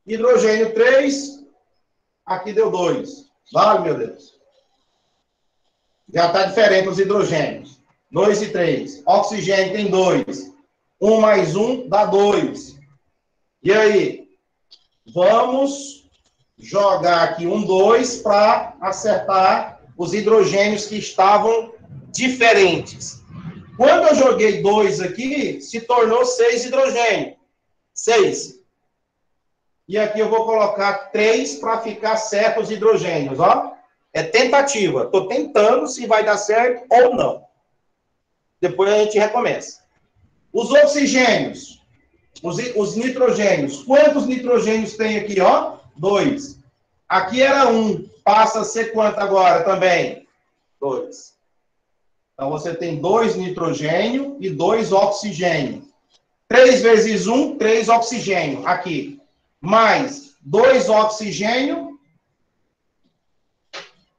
Hidrogênio 3, aqui deu 2. Vale, meu Deus. Já está diferente os hidrogênios. 2 e 3. Oxigênio tem 2. 1 mais 1 dá 2. E aí? Vamos jogar aqui 1, 2 para acertar os hidrogênios que estavam diferentes. Quando eu joguei 2 aqui, se tornou 6 hidrogênio. 6. E aqui eu vou colocar 3 para ficar certo os hidrogênios, ó. É tentativa. Estou tentando se vai dar certo ou não. Depois a gente recomeça. Os oxigênios, os nitrogênios. Quantos nitrogênios tem aqui, ó? 2. Aqui era 1. Passa a ser quanto agora também? 2. Então, você tem 2 nitrogênio e 2 oxigênio. 3 vezes 1, 3 oxigênio. Aqui. Mais 2 oxigênio.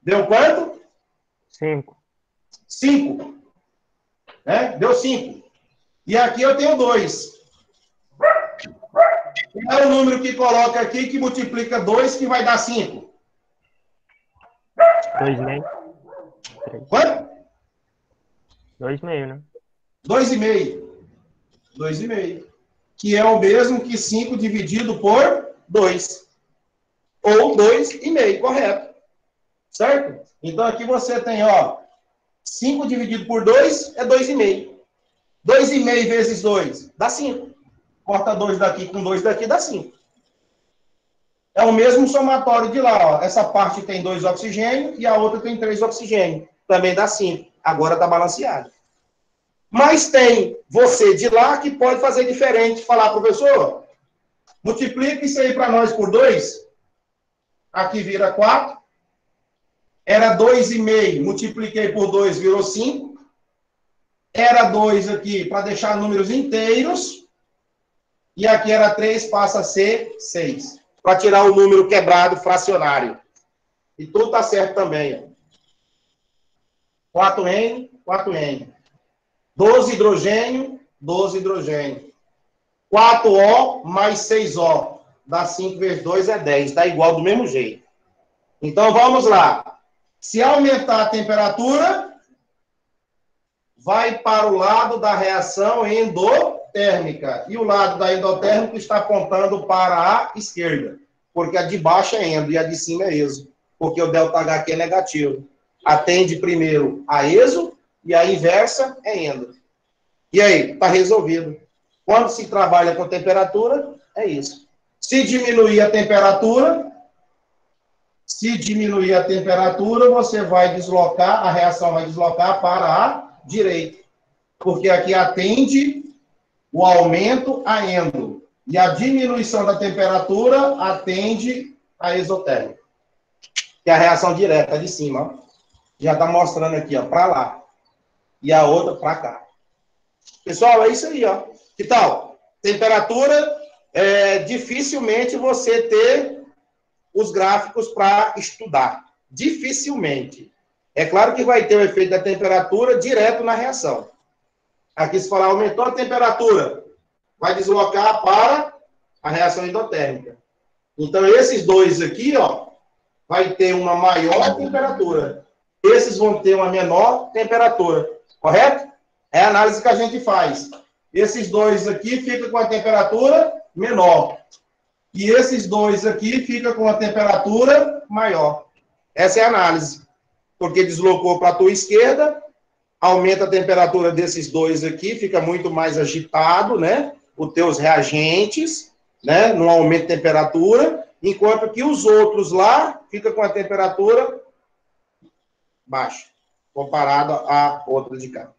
Deu quanto? 5. 5. Né? Deu 5. E aqui eu tenho 2. Qual é o número que coloca aqui que multiplica 2 que vai dar 5? 2,5. Quanto? 2,5, né? 2,5. 2,5. Que é o mesmo que 5 dividido por 2. Ou 2,5, correto. Certo? Então, aqui você tem, ó, 5 dividido por 2 é 2,5. 2,5 vezes 2 dá 5. Corta 2 daqui com 2 daqui, dá 5. É o mesmo somatório de lá, ó. Essa parte tem 2 oxigênio e a outra tem 3 oxigênio. Também dá 5. Agora está balanceado. Mas tem você de lá que pode fazer diferente. Falar, professor, multiplica isso aí para nós por 2. Aqui vira 4. Era 2,5. Multipliquei por 2, virou 5. Era 2 aqui para deixar números inteiros. E aqui era 3, passa a ser 6. Para tirar o número quebrado fracionário. E tudo está certo também. 4N, 4N. 12 hidrogênio, 12 hidrogênio. 4O mais 6O. Dá 5 vezes 2 é 10. Dá igual do mesmo jeito. Então, vamos lá. Se aumentar a temperatura, vai para o lado da reação endotérmica. E o lado da endotérmica está apontando para a esquerda. Porque a de baixo é endo e a de cima é exo. Porque o ΔH aqui é negativo. Atende primeiro a exo e a inversa é endo. E aí, está resolvido. Quando se trabalha com temperatura, é isso. Se diminuir a temperatura, você vai deslocar, a reação vai deslocar para a direita. Porque aqui atende o aumento a endo. E a diminuição da temperatura atende a exotérmica. Que é a reação direta de cima. Ó. Já está mostrando aqui, ó, para lá. E a outra para cá. Pessoal, é isso aí, ó. Que tal? Temperatura, dificilmente você ter os gráficos para estudar. Dificilmente. É claro que vai ter o efeito da temperatura direto na reação. Aqui se falar aumentou a temperatura, vai deslocar para a reação endotérmica. Então, esses dois aqui, ó, vai ter uma maior temperatura. Esses vão ter uma menor temperatura. Correto? É a análise que a gente faz. Esses dois aqui ficam com a temperatura menor. E esses dois aqui ficam com a temperatura maior. Essa é a análise. Porque deslocou para a tua esquerda, aumenta a temperatura desses dois aqui, fica muito mais agitado, né? Os teus reagentes, né? Não aumenta a temperatura, enquanto que os outros lá ficam com a temperatura baixa, comparado à outra de cá.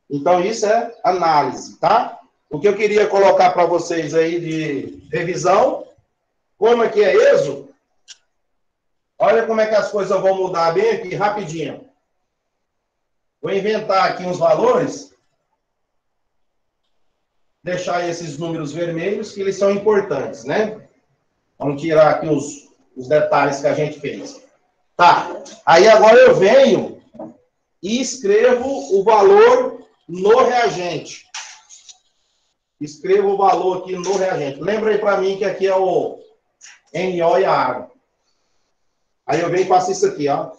Então, isso é análise, tá? O que eu queria colocar para vocês aí de revisão, como aqui é ESO, olha como é que as coisas vão mudar bem aqui, rapidinho. Vou inventar aqui uns valores, deixar esses números vermelhos, que eles são importantes, né? Vamos tirar aqui os detalhes que a gente fez. Tá, aí agora eu venho e escrevo o valor no reagente. Escrevo o valor aqui no reagente. Lembra aí para mim que aqui é o NO e a água. Aí eu venho e faço isso aqui, ó.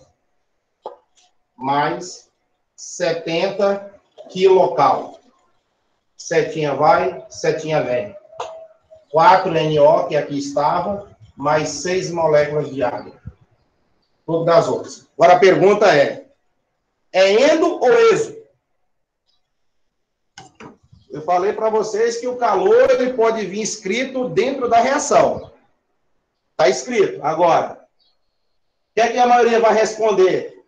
Mais 70 quilocal. Setinha vai, setinha vem. 4 NO, que aqui estava, mais 6 moléculas de água. Tudo das outras. Agora a pergunta é endo ou exo? Eu falei para vocês que o calor ele pode vir escrito dentro da reação. Está escrito. Agora, o que é que a maioria vai responder?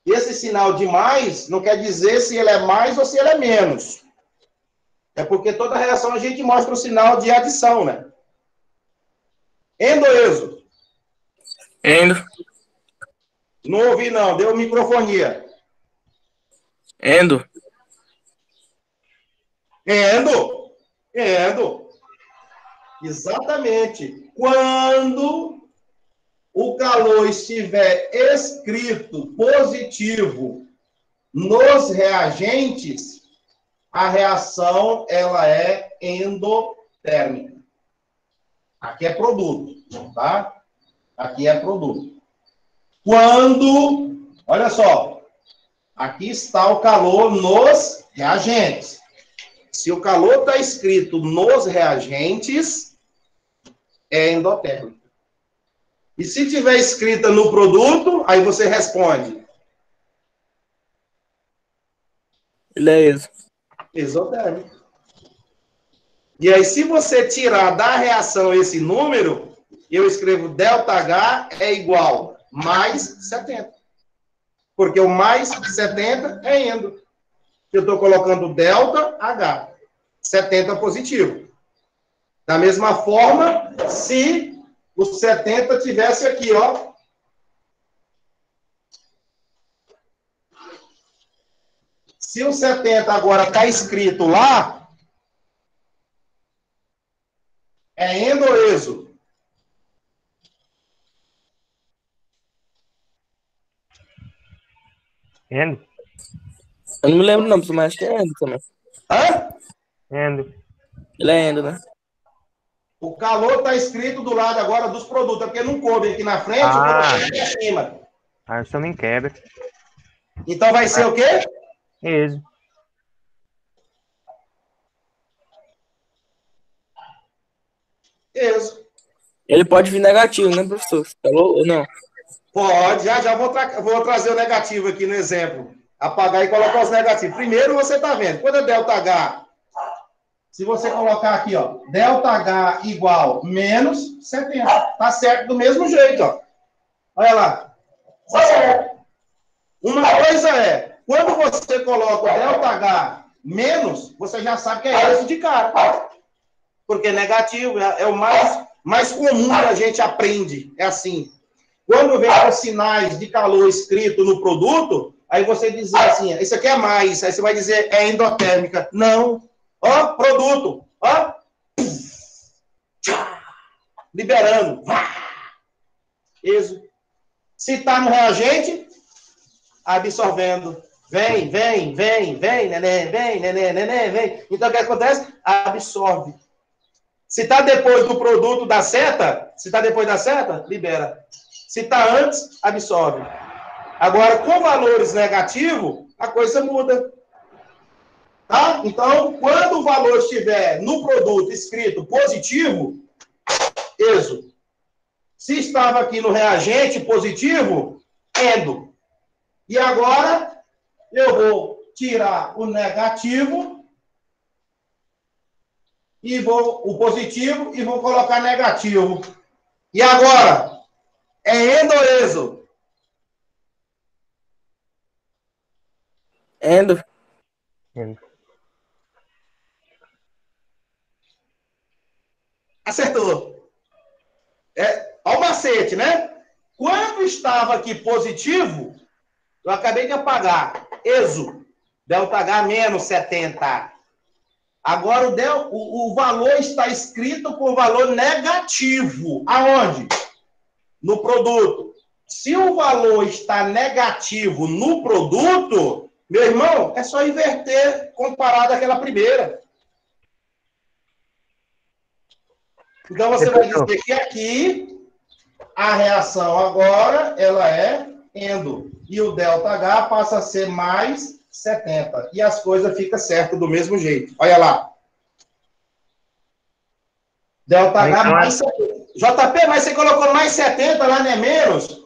Esse sinal de mais não quer dizer se ele é mais ou se ele é menos. É porque toda reação a gente mostra o sinal de adição, né? Endo ou exo? Endo. Não ouvi, não. Deu microfonia. Endo. Endo. Endo. Exatamente. Quando o calor estiver escrito positivo nos reagentes, a reação ela é endotérmica. Aqui é produto, tá? Aqui é produto. Quando, olha só, aqui está o calor nos reagentes. Se o calor está escrito nos reagentes, é endotérmico. E se tiver escrita no produto, aí você responde. Ele é exo. Exotérmico. E aí, se você tirar da reação esse número, eu escrevo ΔH é igual mais 70. Porque o mais 70 é endo. Eu estou colocando ΔH. 70 positivo. Da mesma forma, se o 70 tivesse aqui, ó. Se o 70 agora está escrito lá, é endo ou exo? Endo? Eu não me lembro não, mas acho que é endo também. Hã? Endo. Ele é endo, né? O calor está escrito do lado agora dos produtos, porque não coube aqui na frente, eu coloquei aqui acima. Ah, isso também quebra. Então vai ser o quê? Exo. Exo. Ele pode vir negativo, né, professor? Você falou ou não? Pode, já vou trazer o negativo aqui no exemplo. Apagar e colocar os negativos. Primeiro você está vendo, quando é ΔH Se você colocar aqui, ó, ΔH igual menos 70. Tá certo do mesmo jeito, ó. Olha lá. Tá certo. Uma coisa é, quando você coloca o ΔH menos, você já sabe que é esse de cara. Porque negativo é o mais comum que a gente aprende. É assim. Quando vem os sinais de calor escrito no produto, aí você diz assim, isso aqui é mais. Aí você vai dizer, é endotérmica. Não. Ó, produto. Ó. Liberando. Isso. Se está no reagente, absorvendo. Vem, neném, vem. Então, o que acontece? Absorve. Se está depois do produto da seta, libera. Se está antes, absorve. Agora, com valores negativos, a coisa muda. Tá? Então, quando o valor estiver no produto escrito positivo, exo. Se estava aqui no reagente positivo, endo. E agora, eu vou tirar o negativo, o positivo, e vou colocar negativo. E agora, é endo ou exo? Endo. Endo. Acertou. Olha o macete, né? Quando estava aqui positivo, eu acabei de apagar. Exo. ΔH menos 70. Agora o valor está escrito com valor negativo. Aonde? No produto. Se o valor está negativo no produto, meu irmão, é só inverter comparado àquela primeira. Então, você vai dizer que aqui, a reação agora, ela é endo. E o ΔH passa a ser mais 70. E as coisas ficam certas do mesmo jeito. Olha lá. ΔH mais 70. JP, mas você colocou mais 70 lá, não é menos?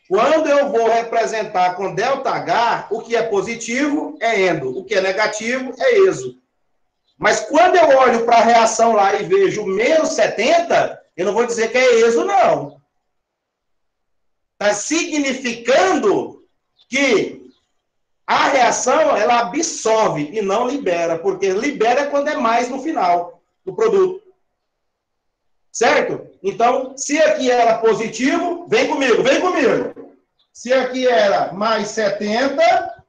Quando eu vou representar com ΔH, o que é positivo é endo. O que é negativo é exo. Mas quando eu olho para a reação lá e vejo menos 70, eu não vou dizer que é exo, não. Está significando que a reação, ela absorve e não libera, porque libera quando é mais no final do produto. Certo? Então, se aqui era positivo, vem comigo. Se aqui era mais 70,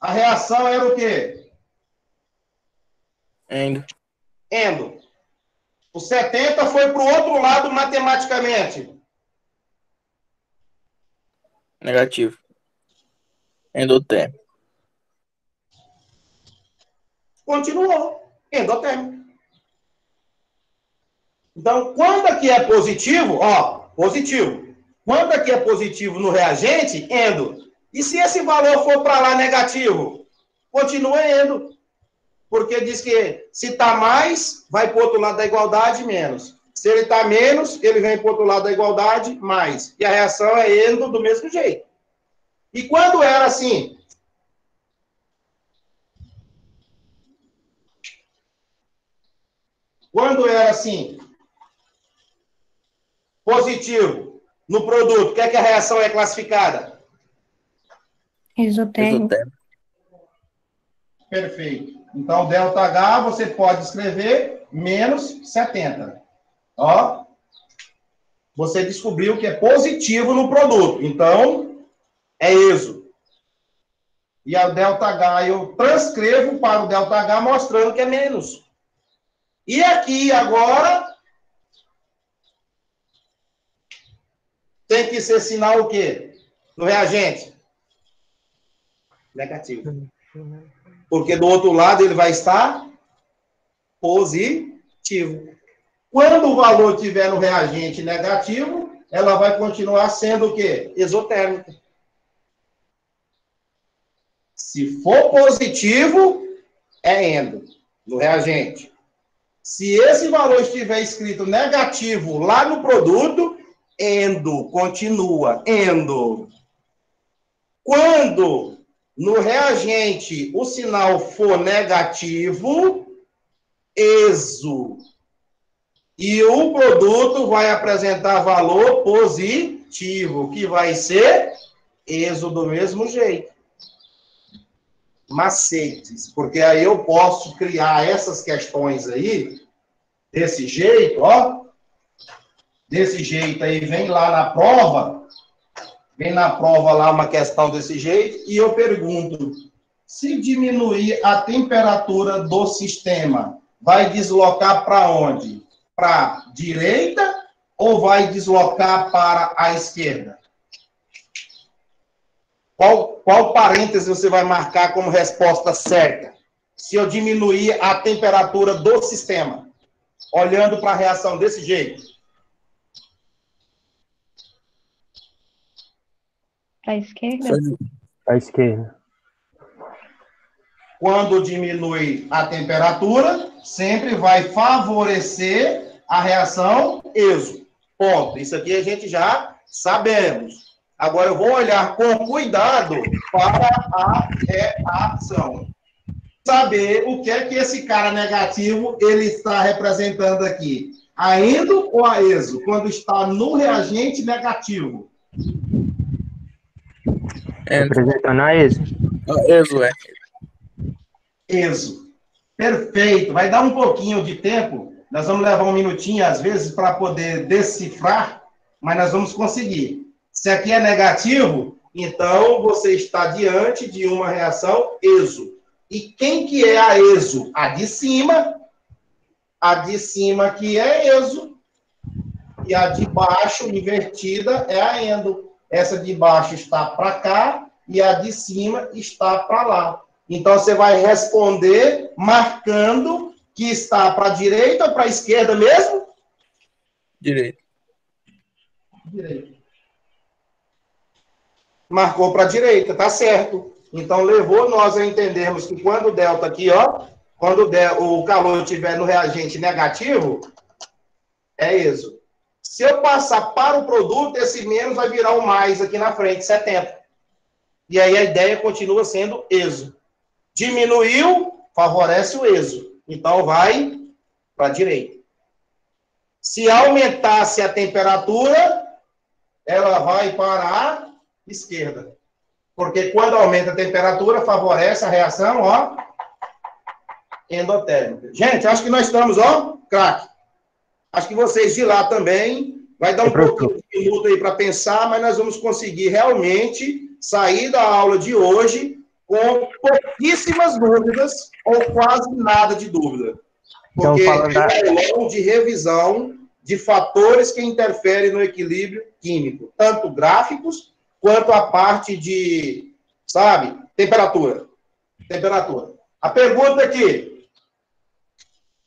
a reação era o quê? Endo. O 70 foi para o outro lado matematicamente. Negativo. Endotérmico. Continuou. Endotérmico. Então, quando aqui é positivo, ó, positivo. Quando aqui é positivo no reagente, endo. E se esse valor for para lá negativo? Continua endo. Porque diz que se está mais, vai para o outro lado da igualdade, menos. Se ele está menos, ele vem para o outro lado da igualdade, mais. E a reação é endo do mesmo jeito. E quando era assim? Quando era assim? Positivo no produto, o que é que a reação é classificada? Exotérmico. Perfeito. Então, ΔH você pode escrever menos 70. Ó. Você descobriu que é positivo no produto. Então, é exo. E a ΔH eu transcrevo para o ΔH mostrando que é menos. E aqui, agora, tem que ser sinal o quê? No reagente? Negativo. Porque do outro lado ele vai estar positivo. Quando o valor estiver no reagente negativo, ela vai continuar sendo o quê? Exotérmica. Se for positivo, é endo, no reagente. Se esse valor estiver escrito negativo lá no produto, endo, continua, endo. Quando no reagente o sinal for negativo, exo. E o produto vai apresentar valor positivo, que vai ser exo do mesmo jeito. Macetes, porque aí eu posso criar essas questões aí, desse jeito, ó. Desse jeito aí, vem lá na prova lá uma questão desse jeito, e eu pergunto, se diminuir a temperatura do sistema, vai deslocar para onde? Para a direita ou vai deslocar para a esquerda? Qual parêntese você vai marcar como resposta certa? Se eu diminuir a temperatura do sistema, olhando para a reação desse jeito. Para a esquerda? À esquerda. Quando diminui a temperatura, sempre vai favorecer a reação exo. Ponto. Isso aqui a gente já sabemos. Agora eu vou olhar com cuidado para a reação. Saber o que é que esse cara negativo ele está representando aqui. A endo ou a exo? Quando está no reagente negativo. Representando a exo. Exo, é. Exo. Perfeito. Vai dar um pouquinho de tempo. Nós vamos levar um minutinho, às vezes, para poder decifrar, mas nós vamos conseguir. Se aqui é negativo, então você está diante de uma reação exo. E quem que é a exo? A de cima que é exo. E a de baixo, invertida, é a endo. Essa de baixo está para cá e a de cima está para lá. Então, você vai responder marcando que está para a direita ou para a esquerda mesmo? Direito. Direita. Marcou para a direita, tá certo. Então, levou nós a entendermos que quando o delta aqui, ó, quando o calor estiver no reagente negativo, é exo. Se eu passar para o produto, esse menos vai virar o mais aqui na frente, 70. E aí a ideia continua sendo exo. Diminuiu, favorece o exo. Então, vai para a direita. Se aumentasse a temperatura, ela vai para a esquerda. Porque quando aumenta a temperatura, favorece a reação, ó, endotérmica. Gente, acho que nós estamos, ó, craque. Acho que vocês de lá também. Vai dar um pouquinho de minuto aí para pensar, mas nós vamos conseguir realmente sair da aula de hoje com pouquíssimas dúvidas ou quase nada de dúvida. Porque é um aulão de revisão de fatores que interferem no equilíbrio químico, tanto gráficos quanto a parte de, sabe, temperatura. A pergunta aqui,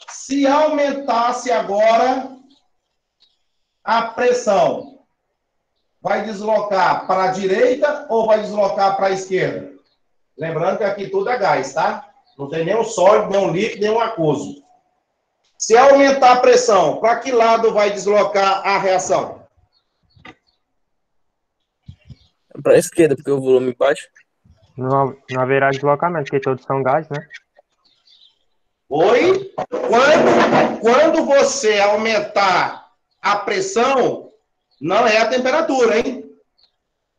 se aumentasse agora a pressão, vai deslocar para a direita ou vai deslocar para a esquerda? Lembrando que aqui tudo é gás, tá? Não tem nem um sólido, nem um líquido, nem um aquoso. Se aumentar a pressão, para que lado vai deslocar a reação? Para a esquerda, porque o volume baixa. Não haverá deslocamento, porque todos são gás, né? Oi? Quando você aumentar a pressão, não é a temperatura, hein?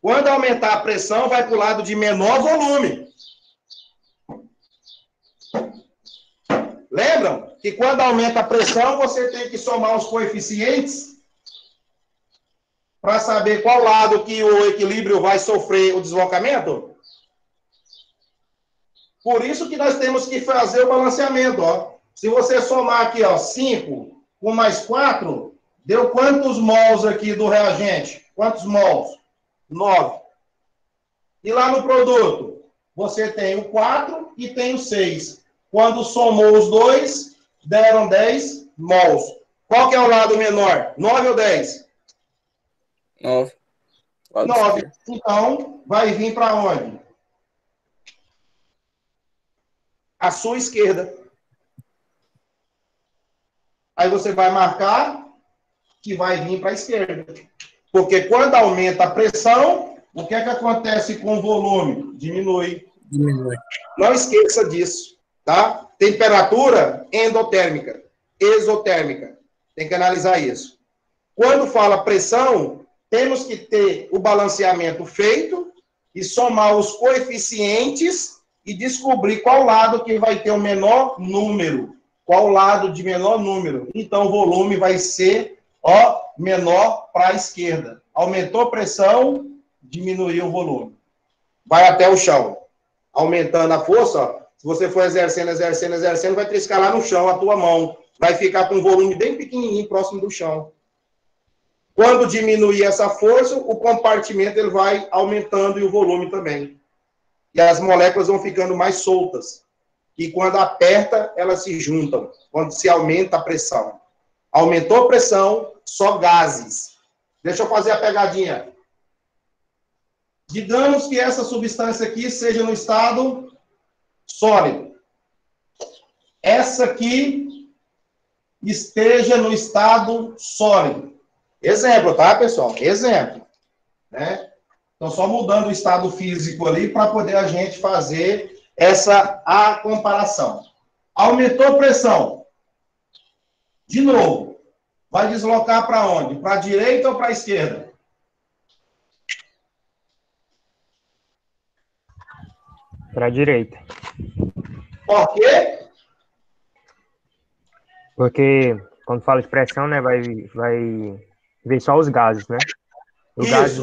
Quando aumentar a pressão, vai para o lado de menor volume. Lembram que quando aumenta a pressão, você tem que somar os coeficientes para saber qual lado que o equilíbrio vai sofrer o deslocamento? Por isso que nós temos que fazer o balanceamento, ó. Se você somar aqui, ó, 5 com mais 4, deu quantos mols aqui do reagente? Quantos mols? 9. E lá no produto, você tem o 4 e tem o 6. Quando somou os dois, deram 10 mols. Qual que é o lado menor? 9 ou 10? 9. 9. Então, vai vir para onde? A sua esquerda. Aí você vai marcar que vai vir para a esquerda. Porque quando aumenta a pressão, o que é que acontece com o volume? Diminui. Diminui. Não esqueça disso, tá? Temperatura endotérmica, exotérmica. Tem que analisar isso. Quando fala pressão, temos que ter o balanceamento feito e somar os coeficientes e descobrir qual lado que vai ter o menor número. Qual lado de menor número. Então, o volume vai ser, menor para a esquerda. Aumentou a pressão, diminuiu o volume. Vai até o chão. Aumentando a força, ó. Se você for exercendo, vai triscar lá no chão a tua mão. Vai ficar com um volume bem pequenininho, próximo do chão. Quando diminuir essa força, o compartimento ele vai aumentando e o volume também. E as moléculas vão ficando mais soltas. E quando aperta, elas se juntam. Quando se aumenta a pressão. Aumentou a pressão, só gases. Deixa eu fazer a pegadinha. Digamos que essa substância aqui seja no estado sólido. Essa aqui esteja no estado sólido. Exemplo, tá, pessoal? Exemplo. Né? Então, só mudando o estado físico ali para poder a gente fazer a comparação. Aumentou a pressão. De novo. Vai deslocar para onde? Para a direita ou para a esquerda? Para a direita. Por quê? Porque quando fala de pressão, né, vai ver só os gases, né? O Isso. gás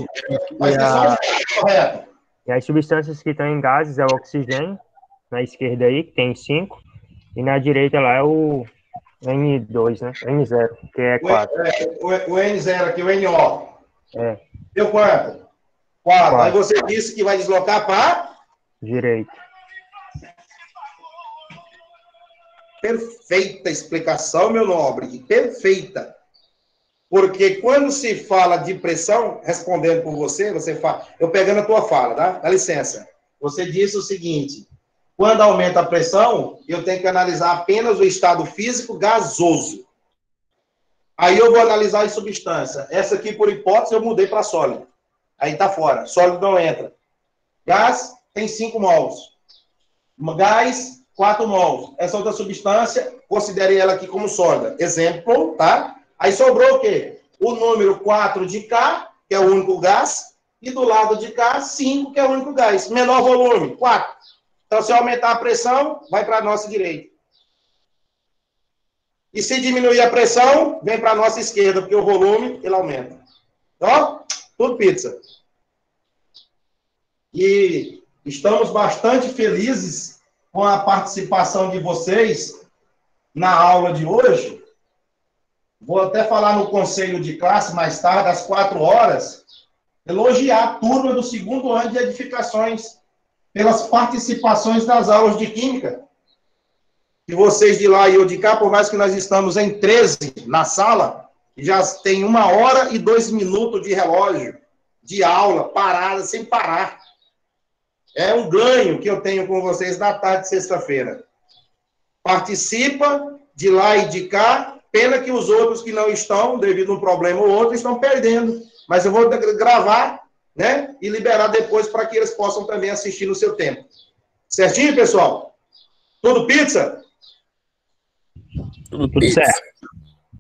Vai ser só os gases, correto. e as substâncias que estão em gases é o oxigênio, na esquerda aí, que tem 5, e na direita lá é o N2, né? N0, que é 4. O N0 aqui, o NO. É. Deu quanto? 4. Aí você disse que vai deslocar para? Direita. Perfeita explicação, meu nobre. Perfeita. Porque quando se fala de pressão, respondendo por você, você fala... Eu pegando a tua fala, tá? Dá licença. Você disse o seguinte... Quando aumenta a pressão, eu tenho que analisar apenas o estado físico gasoso. Aí eu vou analisar a substância. Essa aqui, por hipótese, eu mudei para sólido. Aí está fora. Sólido não entra. Gás tem 5 mols. Gás, 4 mols. Essa outra substância, considerei ela aqui como sólida. Exemplo, tá? Aí sobrou o quê? O número 4 de K, que é o único gás, e do lado de cá, 5, que é o único gás. Menor volume, 4. Então, se aumentar a pressão, vai para a nossa direita. E se diminuir a pressão, vem para a nossa esquerda, porque o volume, ele aumenta. Ó, tudo pizza. E estamos bastante felizes com a participação de vocês na aula de hoje. Vou até falar no conselho de classe mais tarde, às 4 horas, elogiar a turma do 2º ano de edificações pelas participações das aulas de química. E vocês de lá e eu de cá, por mais que nós estamos em 13 na sala, já tem 1 hora e 2 minutos de relógio, de aula, parada, sem parar. É um ganho que eu tenho com vocês na tarde de sexta-feira. Participa de lá e de cá, pena que os outros que não estão, devido a um problema ou outro, estão perdendo. Mas eu vou gravar, né, e liberar depois para que eles possam também assistir no seu tempo. Certinho, pessoal? Tudo pizza? Tudo certo.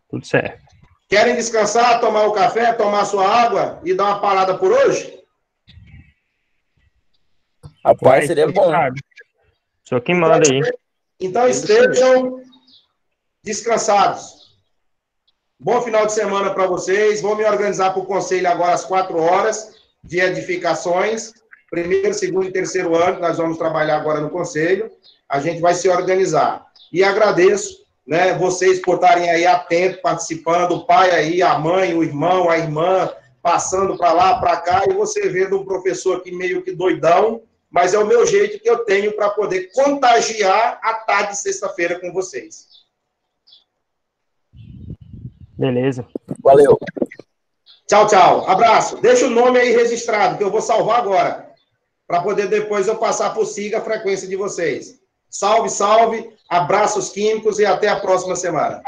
Tudo certo. Querem descansar, tomar o café, tomar sua água e dar uma parada por hoje? Rapaz, seria bom. Só quem manda aí. Então estejam descansados. Bom final de semana para vocês. Vou me organizar para o conselho agora às 4 horas de edificações. 1º, 2º e 3º ano, nós vamos trabalhar agora no conselho. A gente vai se organizar. E agradeço, né, vocês por estarem aí atentos, participando, o pai aí, a mãe, o irmão, a irmã, passando para lá, para cá, e você vendo um professor aqui meio que doidão, mas é o meu jeito que eu tenho para poder contagiar a tarde de sexta-feira com vocês. Beleza. Valeu. Tchau, tchau. Abraço. Deixa o nome aí registrado, que eu vou salvar agora, para poder depois eu passar por SIGA a frequência de vocês. Salve, salve, abraços químicos e até a próxima semana.